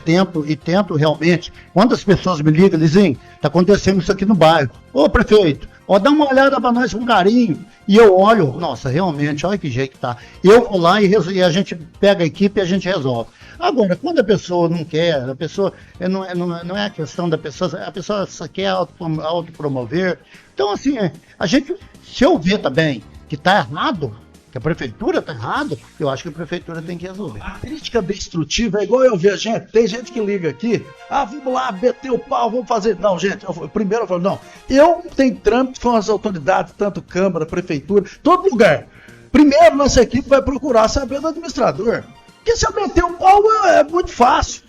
tempo e tento realmente. Quando as pessoas me ligam, dizem, está acontecendo isso aqui no bairro. Ô prefeito, dá uma olhada para nós com carinho. E eu olho, nossa, realmente, olha que jeito que tá. Eu vou lá e a gente pega a equipe e a gente resolve. Agora, quando a pessoa não quer, a pessoa não é a questão da pessoa, a pessoa só quer autopromover. Então, assim, se eu ver também que está errado, que a prefeitura está errada, eu acho que a prefeitura tem que resolver. A crítica destrutiva é igual eu vejo, gente, tem gente que liga aqui, vamos lá, meter o pau, vamos fazer. Não, gente, primeiro eu falo, não, eu tenho trâmite com as autoridades, tanto Câmara, Prefeitura, todo lugar. Primeiro, nossa equipe vai procurar saber do administrador. Porque se eu meter o pau é muito fácil.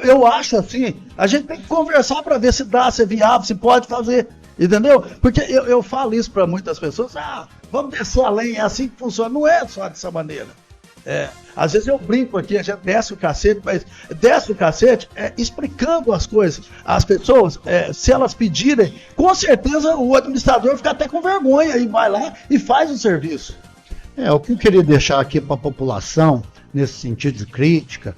Eu acho assim, a gente tem que conversar para ver se dá, se é viável, se pode fazer. Entendeu? Porque eu falo isso para muitas pessoas, vamos descer além, é assim que funciona. Não é só dessa maneira. Às vezes eu brinco aqui, a gente desce o cacete, mas desce o cacete explicando as coisas. As pessoas, se elas pedirem, com certeza o administrador fica até com vergonha e vai lá e faz o serviço. O que eu queria deixar aqui para a população, nesse sentido de crítica,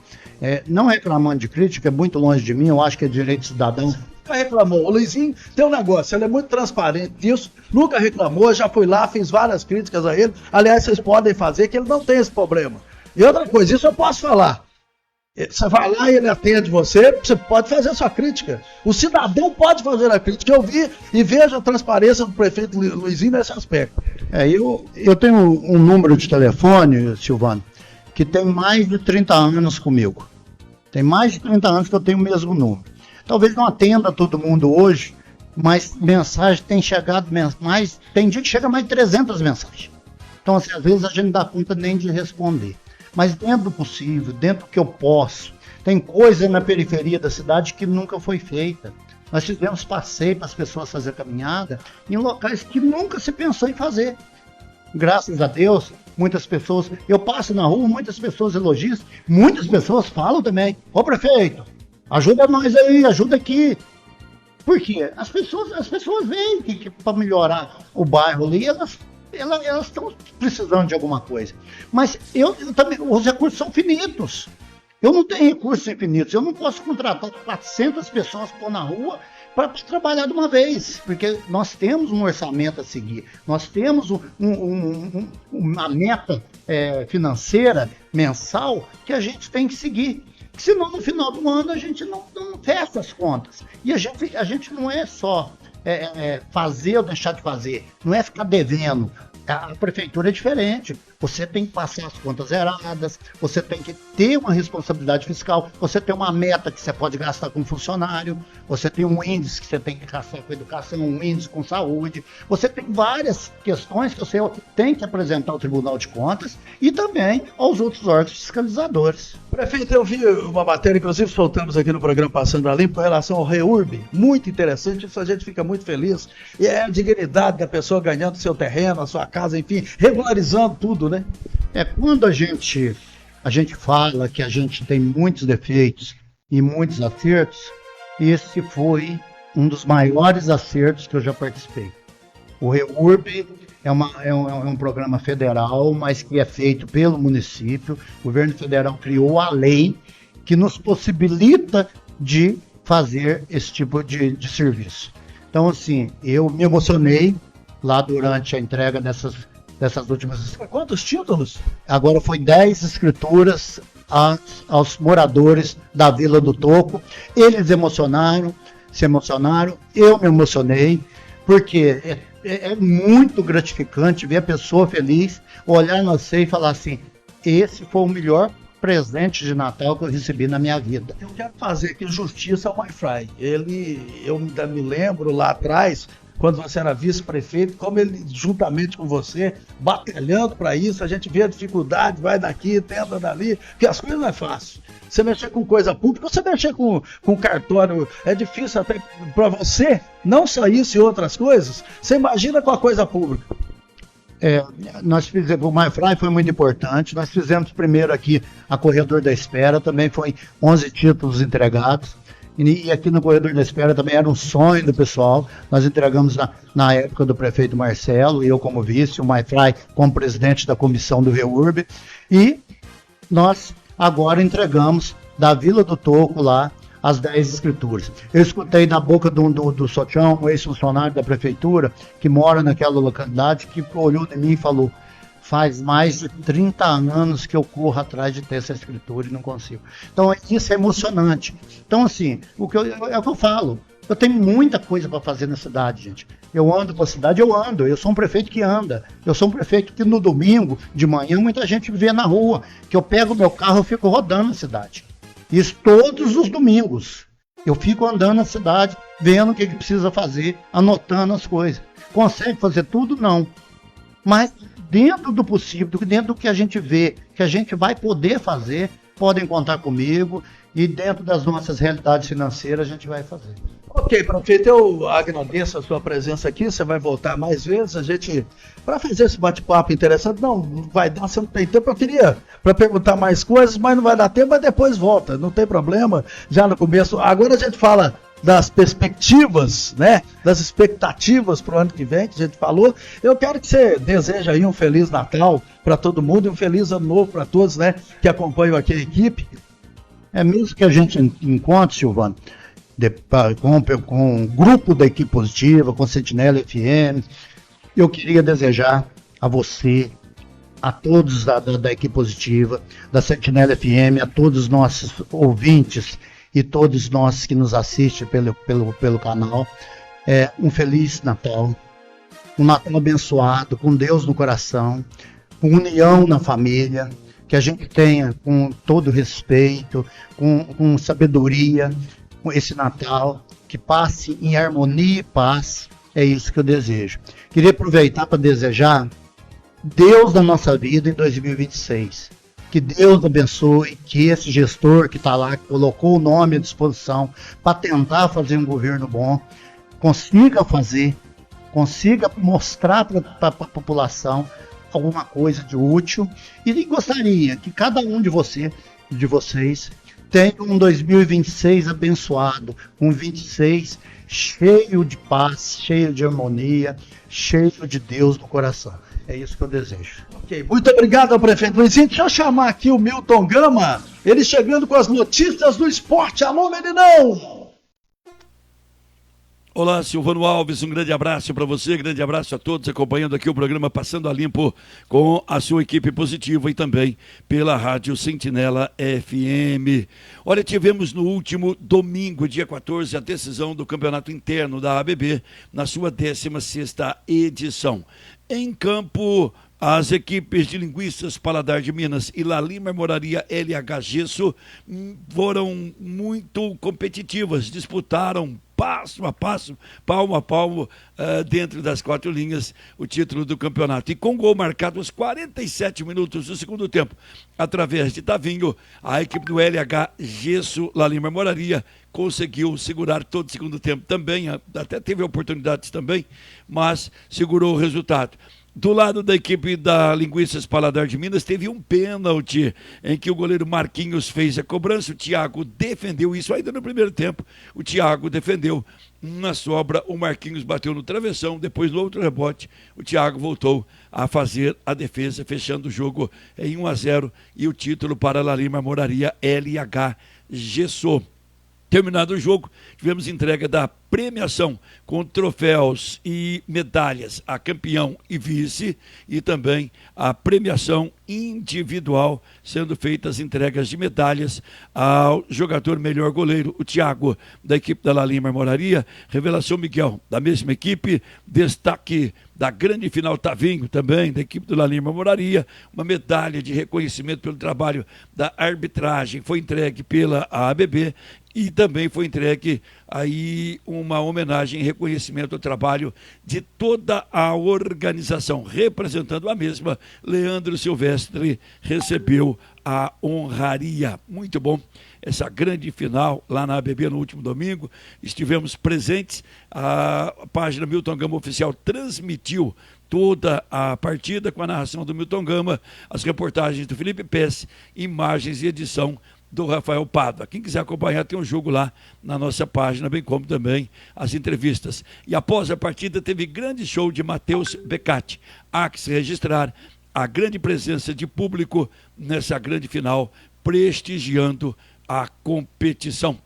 não reclamando de crítica, é muito longe de mim, eu acho que é direito do cidadão. Nunca reclamou. O Luizinho tem um negócio, ele é muito transparente disso, nunca reclamou, já fui lá, fiz várias críticas a ele. Aliás, vocês podem fazer que ele não tem esse problema. E outra coisa, isso eu posso falar. Você vai lá e ele atende você pode fazer a sua crítica. O cidadão pode fazer a crítica. Eu vi e vejo a transparência do prefeito Luizinho nesse aspecto. Eu tenho um número de telefone, Silvano, que tem mais de 30 anos comigo. Tem mais de 30 anos que eu tenho o mesmo número. Talvez não atenda todo mundo hoje, mas mensagem tem chegado mais. Tem dia que chega mais de 300 mensagens. Então, assim, às vezes a gente não dá conta nem de responder. Mas dentro do possível, dentro do que eu posso, tem coisa na periferia da cidade que nunca foi feita. Nós fizemos passeio para as pessoas fazer caminhada em locais que nunca se pensou em fazer. Graças a Deus, muitas pessoas, eu passo na rua, muitas pessoas elogiam, muitas pessoas falam também, ô prefeito, ajuda nós aí, ajuda aqui. Por quê? As pessoas veem que para melhorar o bairro ali, elas estão precisando de alguma coisa. Mas eu também, os recursos são finitos. Eu não tenho recursos infinitos. Eu não posso contratar 400 pessoas para pôr na rua para trabalhar de uma vez. Porque nós temos um orçamento a seguir. Nós temos uma meta financeira mensal que a gente tem que seguir. Senão, no final do ano, a gente não fecha as contas. E a gente não é só fazer ou deixar de fazer. Não é ficar devendo. A prefeitura é diferente. Você tem que passar as contas zeradas, você tem que ter uma responsabilidade fiscal, você tem uma meta que você pode gastar com funcionário, você tem um índice que você tem que gastar com educação, um índice com saúde, você tem várias questões que você tem que apresentar ao Tribunal de Contas e também aos outros órgãos fiscalizadores. Prefeito, eu vi uma matéria, inclusive soltamos aqui no programa Passando a Limpo, com relação ao REURB, muito interessante, isso a gente fica muito feliz, e é a dignidade da pessoa ganhando seu terreno, a sua casa, enfim, regularizando tudo, né? Quando a gente fala que a gente tem muitos defeitos e muitos acertos, esse foi um dos maiores acertos que eu já participei. O REURB é um programa federal, mas que é feito pelo município. O governo federal criou a lei que nos possibilita de fazer esse tipo de serviço. Então, assim, eu me emocionei lá durante a entrega dessas últimas... Quantos títulos? Agora foi 10 escrituras aos moradores da Vila do Toco. Eles se emocionaram, eu me emocionei, porque é muito gratificante ver a pessoa feliz, olhar no você e falar assim, esse foi o melhor presente de Natal que eu recebi na minha vida. Eu quero fazer aqui justiça ao MyFry. Eu ainda me lembro lá atrás, quando você era vice-prefeito, como ele, juntamente com você, batalhando para isso, a gente vê a dificuldade, vai daqui, tenta dali, porque as coisas não é fácil. Você mexer com coisa pública, você mexer com cartório, é difícil até para você, não só isso e outras coisas, você imagina com a coisa pública. Nós fizemos, o MyFry foi muito importante, nós fizemos primeiro aqui a Corredor da Espera, também foi 11 títulos entregados, e aqui no Corredor da Espera também era um sonho do pessoal, nós entregamos na época do prefeito Marcelo, eu como vice, o MyFry como presidente da comissão do REURB, e nós agora entregamos da Vila do Toco lá as 10 escrituras. Eu escutei da boca do Sotião, um ex-funcionário da prefeitura, que mora naquela localidade, que olhou de mim e falou, faz mais de 30 anos que eu corro atrás de ter essa escritura e não consigo. Então isso é emocionante. Então assim, é o que eu falo, eu tenho muita coisa para fazer na cidade, gente. Eu ando pela cidade, eu sou um prefeito que anda, eu sou um prefeito que no domingo, de manhã, muita gente vê na rua, que eu pego meu carro e fico rodando na cidade. Isso todos os domingos. Eu fico andando na cidade, vendo o que precisa fazer, anotando as coisas. Consegue fazer tudo? Não. Mas dentro do possível, dentro do que a gente vê, que a gente vai poder fazer, podem contar comigo e dentro das nossas realidades financeiras a gente vai fazer. Ok, prefeito, eu agradeço a sua presença aqui, você vai voltar mais vezes, para fazer esse bate-papo interessante, não vai dar, você não tem tempo, eu queria para perguntar mais coisas, mas não vai dar tempo, mas depois volta, não tem problema, já no começo, agora a gente fala das perspectivas, né, das expectativas para o ano que vem, que a gente falou, eu quero que você deseje aí um Feliz Natal para todo mundo e um Feliz Ano Novo para todos, né, que acompanham aqui a equipe. É mesmo que a gente encontre, Silvano, com o grupo da equipe positiva, com Sentinela FM, eu queria desejar a você, a todos da equipe positiva, da Sentinela FM, a todos os nossos ouvintes e todos nós que nos assistem pelo canal, um Feliz Natal, um Natal abençoado, com Deus no coração, com união na família, que a gente tenha com todo respeito, com sabedoria, esse Natal, que passe em harmonia e paz, é isso que eu desejo. Queria aproveitar para desejar Deus na nossa vida em 2026. Que Deus abençoe, que esse gestor que está lá, que colocou o nome à disposição para tentar fazer um governo bom, consiga mostrar para a população alguma coisa de útil, e gostaria que cada um de vocês tenha um 2026 abençoado, um 26 cheio de paz, cheio de harmonia, cheio de Deus no coração. É isso que eu desejo. Ok, muito obrigado ao prefeito Luizinho. Deixa eu chamar aqui o Milton Gama, ele chegando com as notícias do esporte. Alô, meninão! Olá, Silvano Alves, um grande abraço para você, grande abraço a todos acompanhando aqui o programa Passando a Limpo com a sua equipe positiva e também pela Rádio Sentinela FM. Olha, tivemos no último domingo, dia 14, a decisão do Campeonato Interno da ABB na sua 16ª edição. Em campo, as equipes de Linguiças Paladar de Minas e Lalim Marmoraria LH Gesso foram muito competitivas, disputaram passo a passo, palmo a palmo, dentro das 4 linhas, o título do campeonato. E com gol marcado aos 47 minutos do segundo tempo, através de Tavinho, a equipe do LH Gesso Lalim Marmoraria conseguiu segurar todo o segundo tempo também, até teve oportunidades também, mas segurou o resultado. Do lado da equipe da Linguiças Paladar de Minas, teve um pênalti em que o goleiro Marquinhos fez a cobrança. O Thiago defendeu isso ainda no primeiro tempo. O Thiago defendeu na sobra, o Marquinhos bateu no travessão. Depois, no outro rebote, o Thiago voltou a fazer a defesa, fechando o jogo em 1-0. E o título para a Lalim Marmoraria LH Gesso. Terminado o jogo, tivemos entrega da premiação com troféus e medalhas a campeão e vice, e também a premiação individual, sendo feitas entregas de medalhas ao jogador melhor goleiro, o Thiago, da equipe da Lalim Marmoraria, Revelação Miguel, da mesma equipe, destaque da grande final Tavinho, também da equipe do Lalim Marmoraria, uma medalha de reconhecimento pelo trabalho da arbitragem, foi entregue pela ABB, e também foi entregue aí uma homenagem e reconhecimento ao trabalho de toda a organização. Representando a mesma, Leandro Silvestre recebeu a honraria. Muito bom essa grande final lá na ABB no último domingo. Estivemos presentes, a página Milton Gama Oficial transmitiu toda a partida com a narração do Milton Gama, as reportagens do Felipe Pesce, imagens e edição do Rafael Pádua. Quem quiser acompanhar, tem um jogo lá na nossa página, bem como também as entrevistas. E após a partida, teve grande show de Matheus Becatti. Há que se registrar a grande presença de público nessa grande final, prestigiando a competição.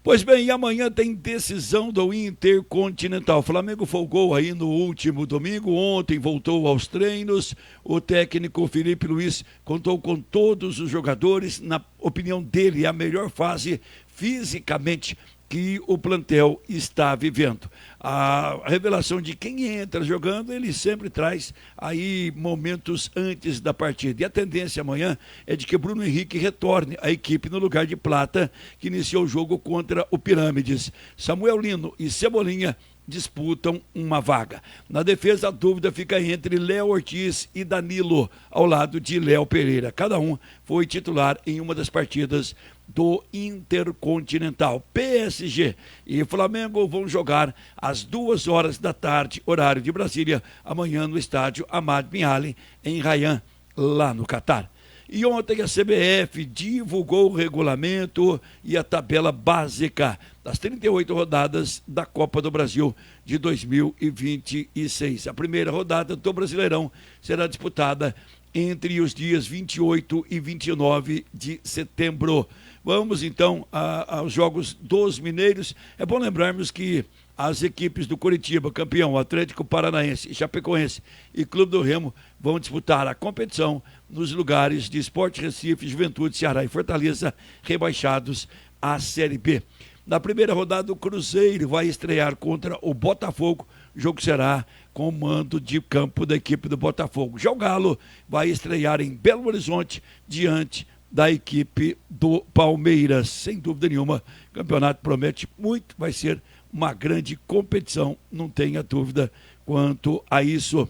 Pois bem, e amanhã tem decisão do Intercontinental. O Flamengo folgou aí no último domingo, ontem voltou aos treinos. O técnico Felipe Luiz contou com todos os jogadores, na opinião dele, a melhor fase fisicamente que o plantel está vivendo. A revelação de quem entra jogando, ele sempre traz aí momentos antes da partida. E a tendência amanhã é de que Bruno Henrique retorne à equipe no lugar de Plata, que iniciou o jogo contra o Pirâmides. Samuel Lino e Cebolinha disputam uma vaga. Na defesa, a dúvida fica entre Léo Ortiz e Danilo, ao lado de Léo Pereira. Cada um foi titular em uma das partidas do Intercontinental. PSG e Flamengo vão jogar às 2h da tarde, horário de Brasília, amanhã no estádio Ahmad Bin Ali, em Rayyan, lá no Catar. E ontem a CBF divulgou o regulamento e a tabela básica das 38 rodadas da Copa do Brasil de 2026. A primeira rodada do Brasileirão será disputada entre os dias 28 e 29 de setembro. Vamos então aos jogos dos mineiros. É bom lembrarmos que as equipes do Coritiba, campeão, Atlético Paranaense, Chapecoense e Clube do Remo vão disputar a competição nos lugares de Sport Recife, Juventude, Ceará e Fortaleza, rebaixados à Série B. Na primeira rodada, o Cruzeiro vai estrear contra o Botafogo. O jogo será com o mando de campo da equipe do Botafogo. Já o Galo vai estrear em Belo Horizonte, diante da equipe do Palmeiras. Sem dúvida nenhuma, o campeonato promete muito, vai ser uma grande competição, não tenha dúvida quanto a isso.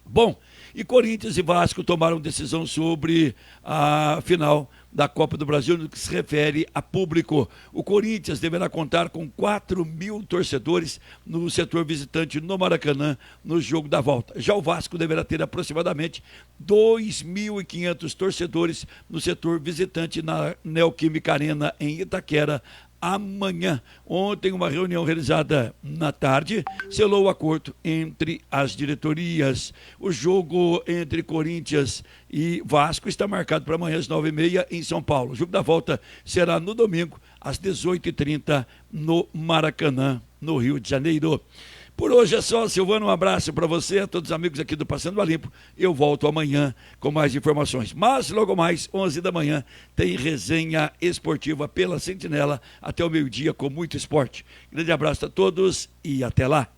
Bom, e Corinthians e Vasco tomaram decisão sobre a final da Copa do Brasil no que se refere a público. O Corinthians deverá contar com 4.000 torcedores no setor visitante no Maracanã no jogo da volta. Já o Vasco deverá ter aproximadamente 2.500 torcedores no setor visitante na Neoquímica Arena em Itaquera amanhã. Ontem, uma reunião realizada na tarde selou o acordo entre as diretorias. O jogo entre Corinthians e Vasco está marcado para amanhã às 9h30 em São Paulo. O jogo da volta será no domingo às 18h30 no Maracanã, no Rio de Janeiro. Por hoje é só, Silvano, um abraço para você, a todos os amigos aqui do Passando a Limpo. Eu volto amanhã com mais informações. Mas logo mais, 11 da manhã, tem resenha esportiva pela Sentinela até o meio-dia com muito esporte. Grande abraço a todos e até lá.